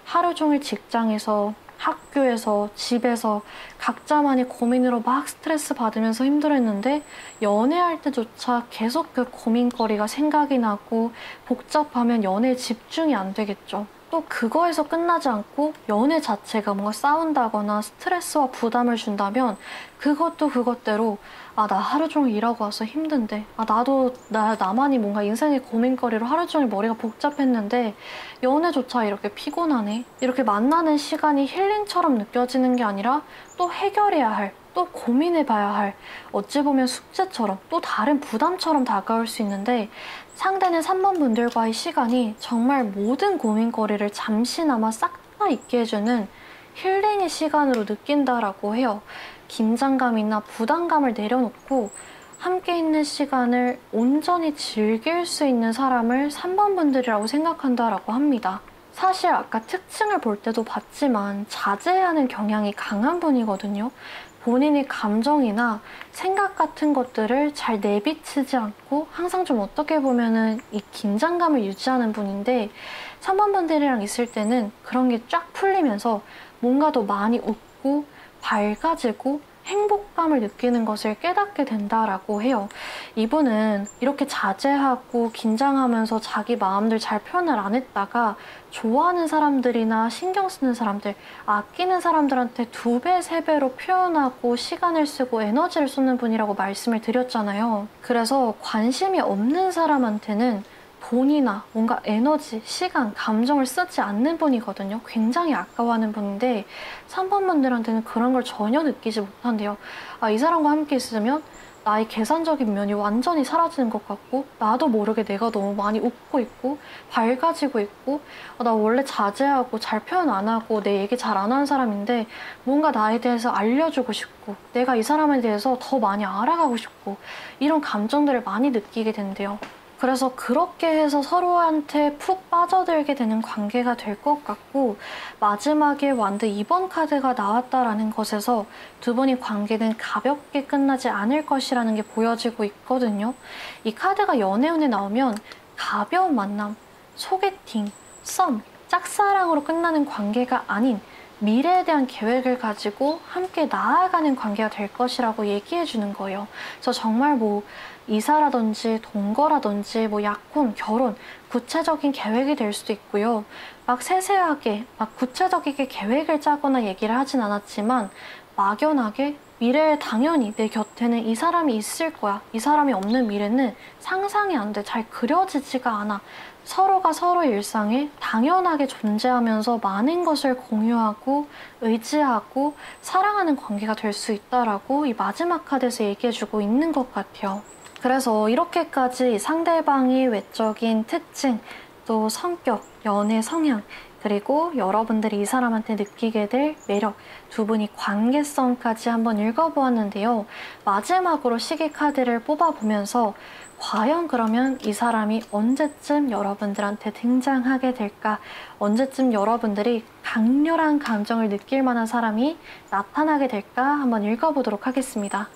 하루 종일 직장에서, 학교에서, 집에서 각자만의 고민으로 막 스트레스 받으면서 힘들었는데 연애할 때조차 계속 그 고민거리가 생각이 나고 복잡하면 연애에 집중이 안 되겠죠. 또 그거에서 끝나지 않고 연애 자체가 뭔가 싸운다거나 스트레스와 부담을 준다면 그것도 그것대로 나 하루 종일 일하고 와서 힘든데 나도 나만이 뭔가 인생의 고민거리로 하루 종일 머리가 복잡했는데 연애조차 이렇게 피곤하네. 이렇게 만나는 시간이 힐링처럼 느껴지는 게 아니라 또 해결해야 할, 또 고민해봐야 할, 어찌 보면 숙제처럼 또 다른 부담처럼 다가올 수 있는데, 상대는 3번 분들과의 시간이 정말 모든 고민거리를 잠시나마 싹 다 잊게 해주는 힐링의 시간으로 느낀다라고 해요. 긴장감이나 부담감을 내려놓고 함께 있는 시간을 온전히 즐길 수 있는 사람을 3번 분들이라고 생각한다라고 합니다. 사실 아까 특징을 볼 때도 봤지만 자제하는 경향이 강한 분이거든요. 본인의 감정이나 생각 같은 것들을 잘 내비치지 않고 항상 좀 어떻게 보면은 이 긴장감을 유지하는 분인데, 3번 분들이랑 있을 때는 그런 게 쫙 풀리면서 뭔가 더 많이 웃고 밝아지고 행복감을 느끼는 것을 깨닫게 된다라고 해요. 이분은 이렇게 자제하고 긴장하면서 자기 마음들 잘 표현을 안 했다가 좋아하는 사람들이나 신경 쓰는 사람들, 아끼는 사람들한테 2배, 3배로 표현하고 시간을 쓰고 에너지를 쏟는 분이라고 말씀을 드렸잖아요. 그래서 관심이 없는 사람한테는 돈이나 뭔가 에너지, 시간, 감정을 쓰지 않는 분이거든요. 굉장히 아까워하는 분인데 3번 분들한테는 그런 걸 전혀 느끼지 못한대요. 이 사람과 함께 있으면 나의 계산적인 면이 완전히 사라지는 것 같고 나도 모르게 내가 너무 많이 웃고 있고 밝아지고 있고 나 원래 자제하고 잘 표현 안 하고 내 얘기 잘 안 하는 사람인데 뭔가 나에 대해서 알려주고 싶고 내가 이 사람에 대해서 더 많이 알아가고 싶고 이런 감정들을 많이 느끼게 된대요. 그래서 그렇게 해서 서로한테 푹 빠져들게 되는 관계가 될 것 같고, 마지막에 완드 2번 카드가 나왔다라는 것에서 두 분의 관계는 가볍게 끝나지 않을 것이라는 게 보여지고 있거든요. 이 카드가 연애운에 나오면 가벼운 만남, 소개팅, 썸, 짝사랑으로 끝나는 관계가 아닌 미래에 대한 계획을 가지고 함께 나아가는 관계가 될 것이라고 얘기해 주는 거예요. 그래서 정말 뭐 이사라든지 동거라든지 뭐 약혼, 결혼, 구체적인 계획이 될 수도 있고요. 막 세세하게, 막 구체적이게 계획을 짜거나 얘기를 하진 않았지만 막연하게 미래에 당연히 내 곁에는 이 사람이 있을 거야. 이 사람이 없는 미래는 상상이 안 돼. 잘 그려지지가 않아. 서로가 서로의 일상에 당연하게 존재하면서 많은 것을 공유하고 의지하고 사랑하는 관계가 될 수 있다라고 이 마지막 카드에서 얘기해주고 있는 것 같아요. 그래서 이렇게까지 상대방의 외적인 특징, 또 성격, 연애 성향, 그리고 여러분들이 이 사람한테 느끼게 될 매력, 두 분이 관계성까지 한번 읽어보았는데요. 마지막으로 시기 카드를 뽑아보면서 과연 그러면 이 사람이 언제쯤 여러분들한테 등장하게 될까? 언제쯤 여러분들이 강렬한 감정을 느낄 만한 사람이 나타나게 될까? 한번 읽어보도록 하겠습니다.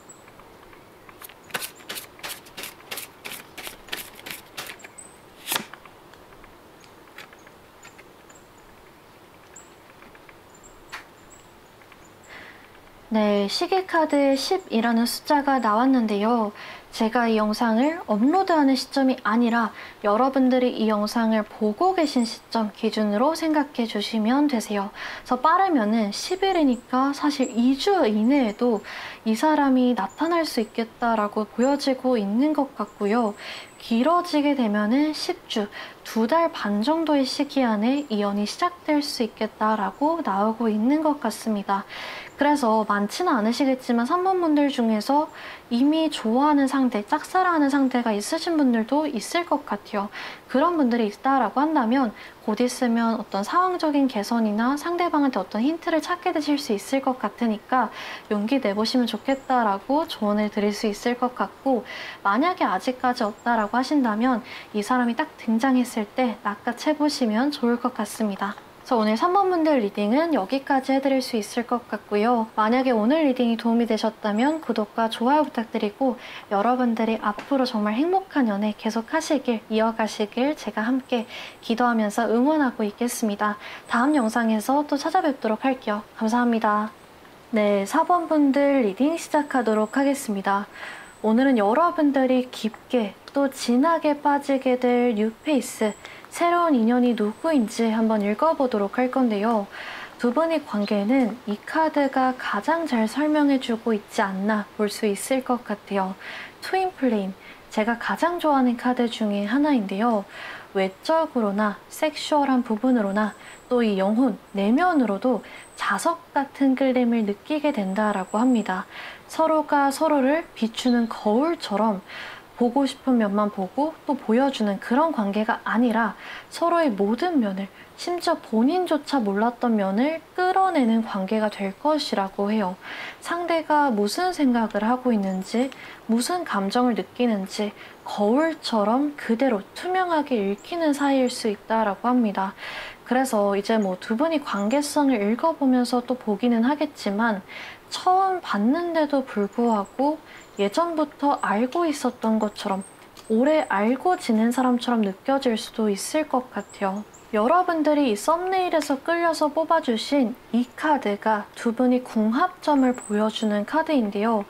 네, 시계카드에 10이라는 숫자가 나왔는데요. 제가 이 영상을 업로드하는 시점이 아니라 여러분들이 이 영상을 보고 계신 시점 기준으로 생각해 주시면 되세요. 그래서 빠르면은 10일이니까 사실 2주 이내에도 이 사람이 나타날 수 있겠다라고 보여지고 있는 것 같고요. 길어지게 되면은 10주, 2달 반 정도의 시기 안에 이 연이 시작될 수 있겠다라고 나오고 있는 것 같습니다. 그래서 많지는 않으시겠지만 3번 분들 중에서 이미 좋아하는 상대, 짝사랑하는 상대가 있으신 분들도 있을 것 같아요. 그런 분들이 있다라고 한다면 곧 있으면 어떤 상황적인 개선이나 상대방한테 어떤 힌트를 찾게 되실 수 있을 것 같으니까 용기 내보시면 좋겠다라고 조언을 드릴 수 있을 것 같고, 만약에 아직까지 없다라고 하신다면 이 사람이 딱 등장했을 때 낚아채보시면 좋을 것 같습니다. 그래서 오늘 3번 분들 리딩은 여기까지 해드릴 수 있을 것 같고요. 만약에 오늘 리딩이 도움이 되셨다면 구독과 좋아요 부탁드리고, 여러분들이 앞으로 정말 행복한 연애 계속 하시길, 이어가시길 제가 함께 기도하면서 응원하고 있겠습니다. 다음 영상에서 또 찾아뵙도록 할게요. 감사합니다. 네, 4번 분들 리딩 시작하도록 하겠습니다. 오늘은 여러분들이 깊게 또 진하게 빠지게 될 뉴페이스, 새로운 인연이 누구인지 한번 읽어보도록 할 건데요. 두 분의 관계는 이 카드가 가장 잘 설명해주고 있지 않나 볼 수 있을 것 같아요. 트윈 플레임, 제가 가장 좋아하는 카드 중에 하나인데요. 외적으로나 섹슈얼한 부분으로나 또 이 영혼, 내면으로도 자석 같은 끌림을 느끼게 된다라고 합니다. 서로가 서로를 비추는 거울처럼 보고 싶은 면만 보고 또 보여주는 그런 관계가 아니라 서로의 모든 면을, 심지어 본인조차 몰랐던 면을 끌어내는 관계가 될 것이라고 해요. 상대가 무슨 생각을 하고 있는지, 무슨 감정을 느끼는지 거울처럼 그대로 투명하게 읽히는 사이일 수 있다라고 합니다. 그래서 이제 뭐 두 분이 관계성을 읽어보면서 또 보기는 하겠지만, 처음 봤는데도 불구하고 예전부터 알고 있었던 것처럼, 오래 알고 지낸 사람처럼 느껴질 수도 있을 것 같아요. 여러분들이 이 썸네일에서 끌려서 뽑아주신 이 카드가 두 분이 궁합점을 보여주는 카드인데요.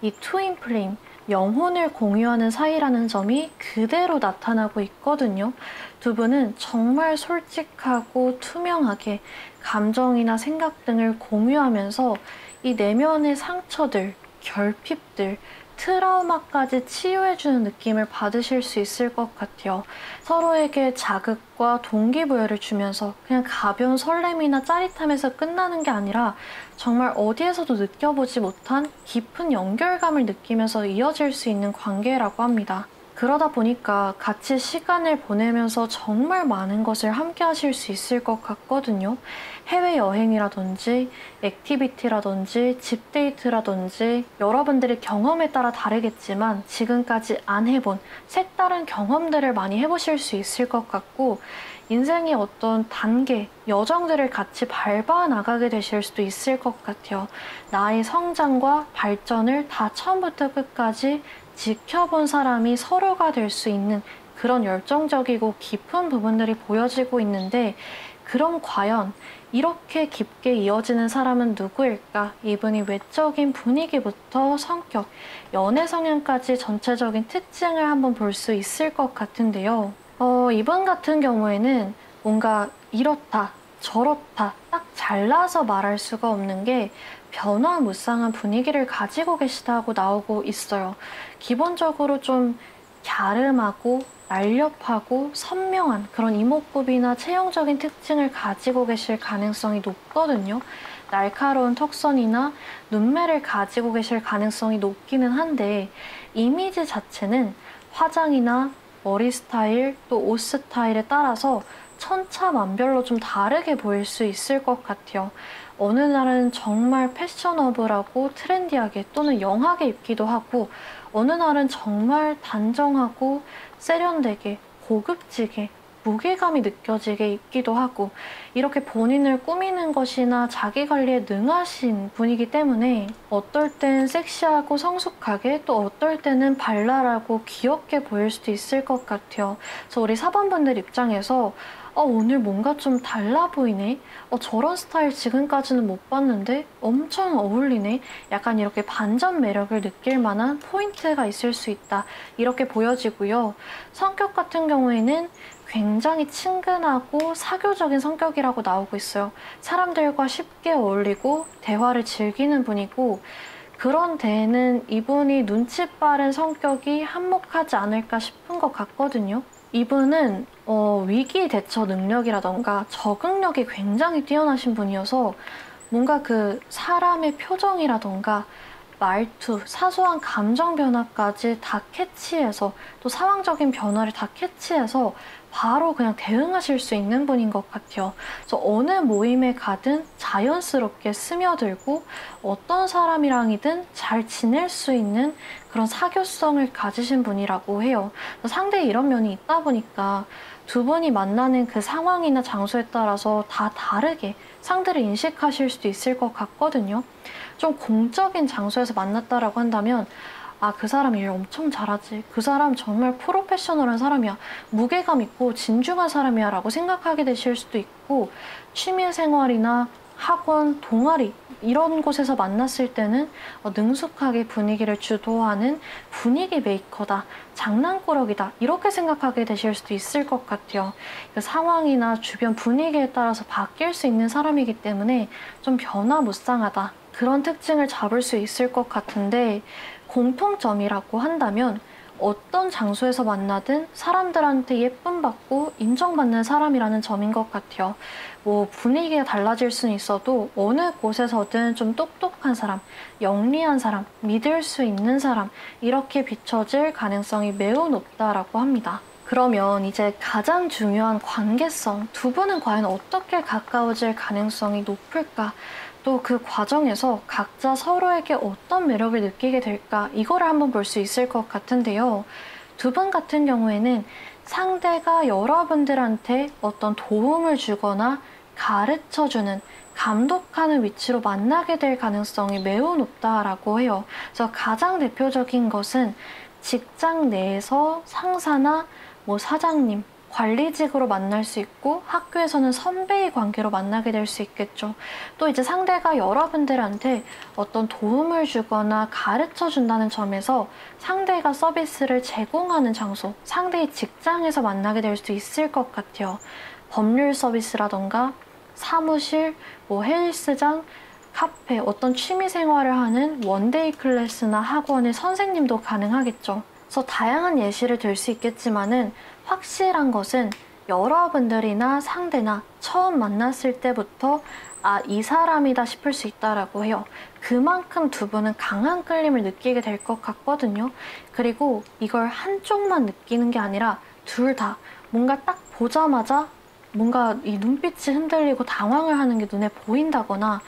이 트윈 플레임, 영혼을 공유하는 사이라는 점이 그대로 나타나고 있거든요. 두 분은 정말 솔직하고 투명하게 감정이나 생각 등을 공유하면서 이 내면의 상처들, 결핍들, 트라우마까지 치유해주는 느낌을 받으실 수 있을 것 같아요. 서로에게 자극과 동기부여를 주면서 그냥 가벼운 설렘이나 짜릿함에서 끝나는 게 아니라 정말 어디에서도 느껴보지 못한 깊은 연결감을 느끼면서 이어질 수 있는 관계라고 합니다. 그러다 보니까 같이 시간을 보내면서 정말 많은 것을 함께 하실 수 있을 것 같거든요. 해외여행이라든지 액티비티라든지 집데이트라든지 여러분들의 경험에 따라 다르겠지만 지금까지 안 해본 색다른 경험들을 많이 해보실 수 있을 것 같고, 인생의 어떤 단계, 여정들을 같이 밟아 나가게 되실 수도 있을 것 같아요. 나의 성장과 발전을 다 처음부터 끝까지 지켜본 사람이 서로가 될 수 있는 그런 열정적이고 깊은 부분들이 보여지고 있는데, 그럼 과연 이렇게 깊게 이어지는 사람은 누구일까? 이분이 외적인 분위기부터 성격, 연애 성향까지 전체적인 특징을 한번 볼 수 있을 것 같은데요. 이분 같은 경우에는 뭔가 이렇다, 저렇다, 딱 잘라서 말할 수가 없는 게 변화무쌍한 분위기를 가지고 계시다고 나오고 있어요. 기본적으로 좀 갸름하고 날렵하고 선명한 그런 이목구비나 체형적인 특징을 가지고 계실 가능성이 높거든요. 날카로운 턱선이나 눈매를 가지고 계실 가능성이 높기는 한데 이미지 자체는 화장이나 머리 스타일 또 옷 스타일에 따라서 천차만별로 좀 다르게 보일 수 있을 것 같아요. 어느 날은 정말 패셔너블하고 트렌디하게 또는 영하게 입기도 하고 어느 날은 정말 단정하고 세련되게 고급지게 무게감이 느껴지게 입기도 하고 이렇게 본인을 꾸미는 것이나 자기 관리에 능하신 분이기 때문에 어떨 땐 섹시하고 성숙하게 또 어떨 때는 발랄하고 귀엽게 보일 수도 있을 것 같아요. 그래서 우리 사반분들 입장에서 오늘 뭔가 좀 달라 보이네? 저런 스타일 지금까지는 못 봤는데 엄청 어울리네? 약간 이렇게 반전 매력을 느낄 만한 포인트가 있을 수 있다. 이렇게 보여지고요. 성격 같은 경우에는 굉장히 친근하고 사교적인 성격이라고 나오고 있어요. 사람들과 쉽게 어울리고 대화를 즐기는 분이고 그런 데에는 이분이 눈치 빠른 성격이 한몫하지 않을까 싶은 것 같거든요. 이분은 위기 대처 능력이라던가 적응력이 굉장히 뛰어나신 분이어서 뭔가 그 사람의 표정이라던가 말투, 사소한 감정 변화까지 다 캐치해서 또 상황적인 변화를 다 캐치해서 바로 그냥 대응하실 수 있는 분인 것 같아요. 그래서 어느 모임에 가든 자연스럽게 스며들고 어떤 사람이랑이든 잘 지낼 수 있는 그런 사교성을 가지신 분이라고 해요. 상대에 이런 면이 있다 보니까 두 분이 만나는 그 상황이나 장소에 따라서 다 다르게 상대를 인식하실 수도 있을 것 같거든요. 좀 공적인 장소에서 만났다라고 한다면 그 사람 일 엄청 잘하지. 그 사람 정말 프로페셔널한 사람이야. 무게감 있고 진중한 사람이야 라고 생각하게 되실 수도 있고 취미생활이나 학원, 동아리 이런 곳에서 만났을 때는 능숙하게 분위기를 주도하는 분위기 메이커다. 장난꾸러기다. 이렇게 생각하게 되실 수도 있을 것 같아요. 그 상황이나 주변 분위기에 따라서 바뀔 수 있는 사람이기 때문에 좀 변화무쌍하다. 그런 특징을 잡을 수 있을 것 같은데 공통점이라고 한다면 어떤 장소에서 만나든 사람들한테 예쁨 받고 인정받는 사람이라는 점인 것 같아요. 뭐 분위기가 달라질 수는 있어도 어느 곳에서든 좀 똑똑한 사람, 영리한 사람, 믿을 수 있는 사람 이렇게 비춰질 가능성이 매우 높다라고 합니다. 그러면 이제 가장 중요한 관계성, 두 분은 과연 어떻게 가까워질 가능성이 높을까? 또 그 과정에서 각자 서로에게 어떤 매력을 느끼게 될까? 이거를 한번 볼 수 있을 것 같은데요. 두 분 같은 경우에는 상대가 여러분들한테 어떤 도움을 주거나 가르쳐주는, 감독하는 위치로 만나게 될 가능성이 매우 높다라고 해요. 그래서 가장 대표적인 것은 직장 내에서 상사나 뭐 사장님, 관리직으로 만날 수 있고 학교에서는 선배의 관계로 만나게 될 수 있겠죠. 또 이제 상대가 여러분들한테 어떤 도움을 주거나 가르쳐 준다는 점에서 상대가 서비스를 제공하는 장소, 상대의 직장에서 만나게 될 수 있을 것 같아요. 법률 서비스라던가 사무실, 뭐 헬스장, 카페, 어떤 취미 생활을 하는 원데이 클래스나 학원의 선생님도 가능하겠죠. 그래서 다양한 예시를 들 수 있겠지만은 확실한 것은 여러분들이나 상대나 처음 만났을 때부터 이 사람이다 싶을 수 있다라고 해요. 그만큼 두 분은 강한 끌림을 느끼게 될 것 같거든요. 그리고 이걸 한쪽만 느끼는 게 아니라 둘 다 뭔가 딱 보자마자 뭔가 이 눈빛이 흔들리고 당황을 하는 게 눈에 보인다거나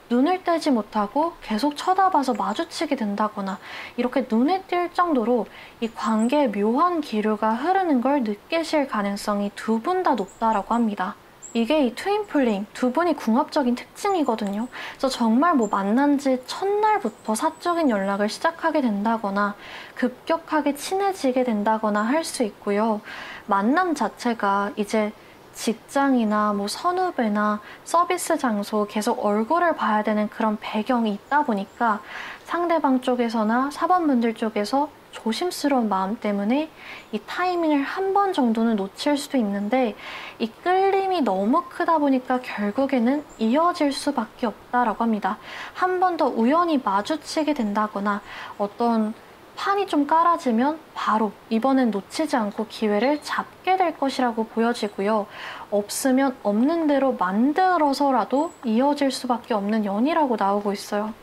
눈을 떼지 못하고 계속 쳐다봐서 마주치게 된다거나 이렇게 눈에 띌 정도로 이 관계의 묘한 기류가 흐르는 걸 느끼실 가능성이 두 분 다 높다라고 합니다. 이게 이 트윈플레임, 두 분이 궁합적인 특징이거든요. 그래서 정말 뭐 만난 지 첫날부터 사적인 연락을 시작하게 된다거나 급격하게 친해지게 된다거나 할 수 있고요. 만남 자체가 이제 직장이나 뭐 선후배나 서비스 장소 계속 얼굴을 봐야 되는 그런 배경이 있다 보니까 상대방 쪽에서나 사범분들 쪽에서 조심스러운 마음 때문에 이 타이밍을 한 번 정도는 놓칠 수도 있는데 이 끌림이 너무 크다 보니까 결국에는 이어질 수밖에 없다라고 합니다. 한 번 더 우연히 마주치게 된다거나 어떤 판이 좀 깔아지면 바로 이번엔 놓치지 않고 기회를 잡게 될 것이라고 보여지고요. 없으면 없는 대로 만들어서라도 이어질 수밖에 없는 연이라고 나오고 있어요.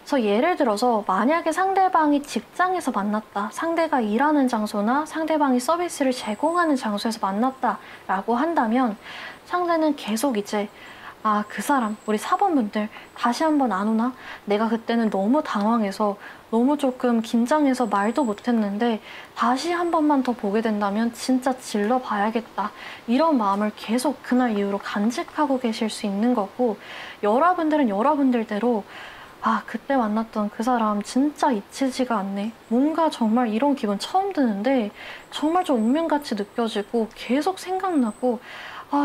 그래서 예를 들어서 만약에 상대방이 직장에서 만났다, 상대가 일하는 장소나 상대방이 서비스를 제공하는 장소에서 만났다라고 한다면 상대는 계속 이제 그 사람, 우리 사범분들 다시 한번 안 오나? 내가 그때는 너무 당황해서 너무 조금 긴장해서 말도 못했는데 다시 한 번만 더 보게 된다면 진짜 질러봐야겠다. 이런 마음을 계속 그날 이후로 간직하고 계실 수 있는 거고, 여러분들은 여러분들대로 그때 만났던 그 사람 진짜 잊히지가 않네. 뭔가 정말 이런 기분 처음 드는데 정말 좀 운명같이 느껴지고 계속 생각나고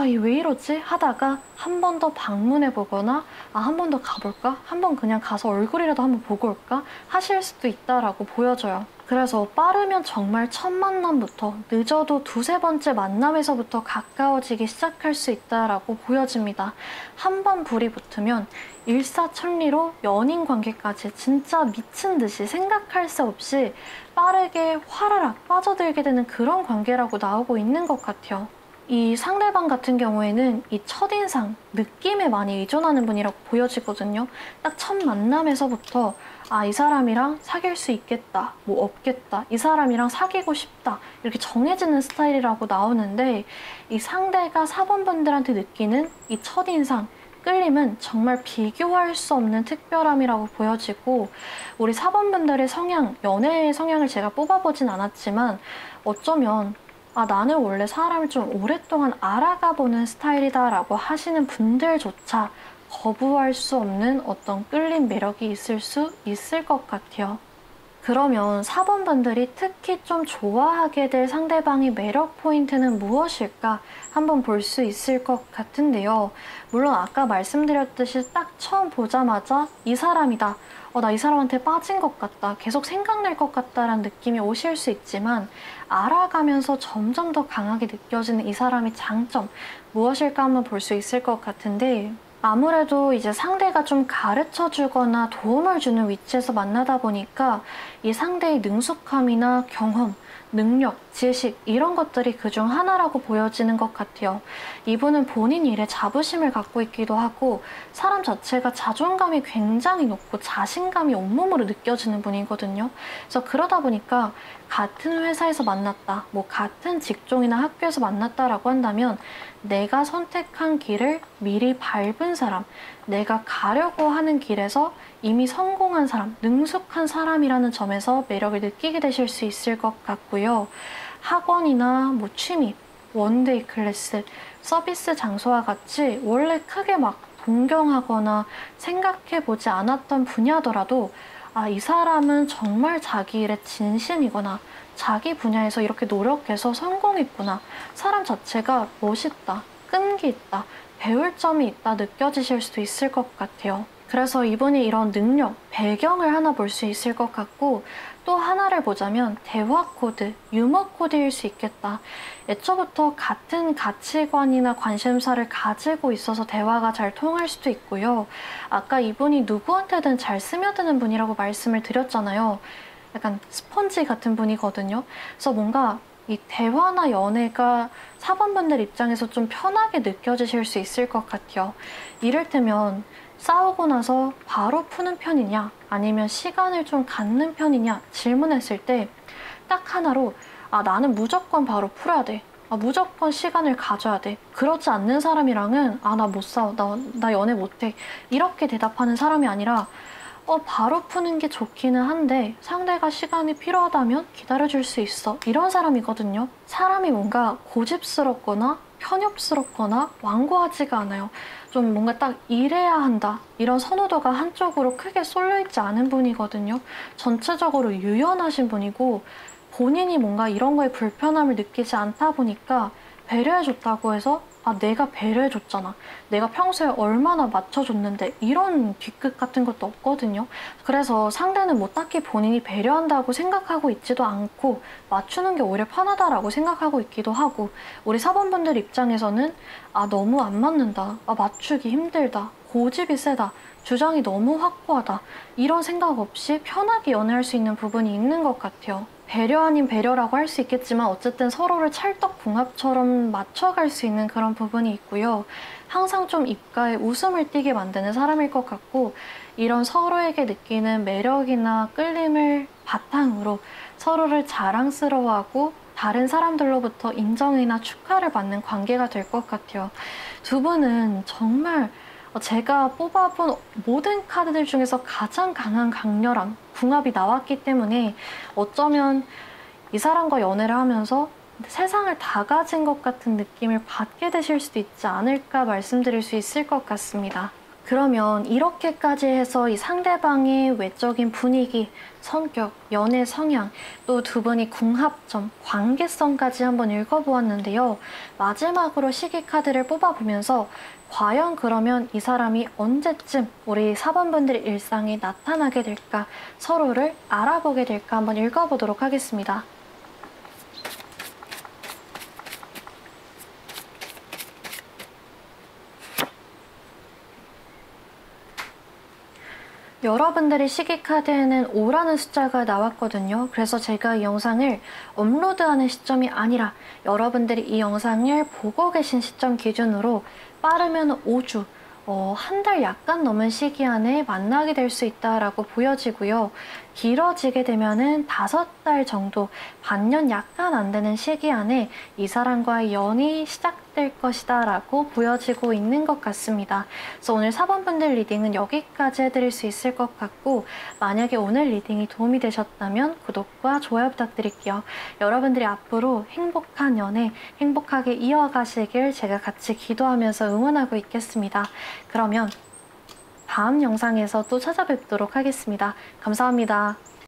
이 왜 이러지? 하다가 한 번 더 방문해 보거나 한 번 더 가볼까? 한 번 그냥 가서 얼굴이라도 한번 보고 올까? 하실 수도 있다라고 보여져요. 그래서 빠르면 정말 첫 만남부터 늦어도 두세 번째 만남에서부터 가까워지기 시작할 수 있다라고 보여집니다. 한 번 불이 붙으면 일사천리로 연인 관계까지 진짜 미친 듯이 생각할 새 없이 빠르게 화라락 빠져들게 되는 그런 관계라고 나오고 있는 것 같아요. 이 상대방 같은 경우에는 이 첫인상, 느낌에 많이 의존하는 분이라고 보여지거든요. 딱 첫 만남에서부터 이 사람이랑 사귈 수 있겠다, 뭐 없겠다, 이 사람이랑 사귀고 싶다 이렇게 정해지는 스타일이라고 나오는데 이 상대가 사범분들한테 느끼는 이 첫인상, 끌림은 정말 비교할 수 없는 특별함이라고 보여지고 우리 사범분들의 성향, 연애의 성향을 제가 뽑아보진 않았지만 어쩌면 나는 원래 사람을 좀 오랫동안 알아가보는 스타일이다 라고 하시는 분들조차 거부할 수 없는 어떤 끌림 매력이 있을 수 있을 것 같아요. 그러면 사범분들이 특히 좀 좋아하게 될 상대방의 매력 포인트는 무엇일까 한번 볼 수 있을 것 같은데요. 물론 아까 말씀드렸듯이 딱 처음 보자마자 이 사람이다. 나 이 사람한테 빠진 것 같다. 계속 생각날 것 같다라는 느낌이 오실 수 있지만 알아가면서 점점 더 강하게 느껴지는 이 사람의 장점 무엇일까 한번 볼 수 있을 것 같은데 아무래도 이제 상대가 좀 가르쳐 주거나 도움을 주는 위치에서 만나다 보니까 이 상대의 능숙함이나 경험, 능력, 지식 이런 것들이 그중 하나라고 보여지는 것 같아요. 이분은 본인 일에 자부심을 갖고 있기도 하고 사람 자체가 자존감이 굉장히 높고 자신감이 온몸으로 느껴지는 분이거든요. 그래서 그러다 보니까 같은 회사에서 만났다, 뭐 같은 직종이나 학교에서 만났다라고 한다면 내가 선택한 길을 미리 밟은 사람, 내가 가려고 하는 길에서 이미 성공한 사람, 능숙한 사람이라는 점에서 매력을 느끼게 되실 수 있을 것 같고요. 학원이나 뭐 취미, 원데이 클래스, 서비스 장소와 같이 원래 크게 막 동경하거나 생각해보지 않았던 분야더라도 이 사람은 정말 자기 일에 진심이거나 자기 분야에서 이렇게 노력해서 성공했구나. 사람 자체가 멋있다, 끈기 있다, 배울 점이 있다 느껴지실 수도 있을 것 같아요. 그래서 이분이 이런 능력, 배경을 하나 볼 수 있을 것 같고 또 하나를 보자면 대화 코드, 유머 코드일 수 있겠다. 애초부터 같은 가치관이나 관심사를 가지고 있어서 대화가 잘 통할 수도 있고요. 아까 이분이 누구한테든 잘 스며드는 분이라고 말씀을 드렸잖아요. 약간 스펀지 같은 분이거든요. 그래서 뭔가 이 대화나 연애가 사범분들 입장에서 좀 편하게 느껴지실 수 있을 것 같아요. 이를테면 싸우고 나서 바로 푸는 편이냐 아니면 시간을 좀 갖는 편이냐 질문했을 때 딱 하나로 나는 무조건 바로 풀어야 돼. 무조건 시간을 가져야 돼. 그렇지 않는 사람이랑은 나 못 싸워. 나 연애 못해. 이렇게 대답하는 사람이 아니라 바로 푸는 게 좋기는 한데 상대가 시간이 필요하다면 기다려줄 수 있어. 이런 사람이거든요. 사람이 뭔가 고집스럽거나 편협스럽거나 완고하지가 않아요. 좀 뭔가 딱 이래야 한다. 이런 선호도가 한쪽으로 크게 쏠려있지 않은 분이거든요. 전체적으로 유연하신 분이고 본인이 뭔가 이런 거에 불편함을 느끼지 않다 보니까 배려해줬다고 해서 아, 내가 배려해줬잖아. 내가 평소에 얼마나 맞춰줬는데 이런 뒤끝 같은 것도 없거든요. 그래서 상대는 뭐 딱히 본인이 배려한다고 생각하고 있지도 않고 맞추는 게 오히려 편하다라고 생각하고 있기도 하고 우리 사번분들 입장에서는 아, 너무 안 맞는다. 아, 맞추기 힘들다. 고집이 세다. 주장이 너무 확고하다. 이런 생각 없이 편하게 연애할 수 있는 부분이 있는 것 같아요. 배려 아닌 배려라고 할 수 있겠지만 어쨌든 서로를 찰떡궁합처럼 맞춰갈 수 있는 그런 부분이 있고요. 항상 좀 입가에 웃음을 띠게 만드는 사람일 것 같고 이런 서로에게 느끼는 매력이나 끌림을 바탕으로 서로를 자랑스러워하고 다른 사람들로부터 인정이나 축하를 받는 관계가 될 것 같아요. 두 분은 정말 제가 뽑아본 모든 카드들 중에서 가장 강한 강렬한 궁합이 나왔기 때문에 어쩌면 이 사람과 연애를 하면서 세상을 다 가진 것 같은 느낌을 받게 되실 수도 있지 않을까 말씀드릴 수 있을 것 같습니다. 그러면 이렇게까지 해서 이 상대방의 외적인 분위기, 성격, 연애 성향, 또 두 분이 궁합점, 관계성까지 한번 읽어보았는데요. 마지막으로 시기 카드를 뽑아보면서 과연 그러면 이 사람이 언제쯤 우리 사번분들의 일상에 나타나게 될까, 서로를 알아보게 될까 한번 읽어보도록 하겠습니다. 여러분들의 시기카드에는 5라는 숫자가 나왔거든요. 그래서 제가 이 영상을 업로드하는 시점이 아니라 여러분들이 이 영상을 보고 계신 시점 기준으로 빠르면 5주, 한 달 약간 넘은 시기 안에 만나게 될 수 있다라고 보여지고요. 길어지게 되면은 5달 정도, 반년 약간 안 되는 시기 안에 이 사람과의 연이 시작될 것이다 라고 보여지고 있는 것 같습니다. 그래서 오늘 4번분들 리딩은 여기까지 해드릴 수 있을 것 같고, 만약에 오늘 리딩이 도움이 되셨다면 구독과 좋아요 부탁드릴게요. 여러분들이 앞으로 행복한 연애, 행복하게 이어가시길 제가 같이 기도하면서 응원하고 있겠습니다. 그러면 다음 영상에서 또 찾아뵙도록 하겠습니다. 감사합니다.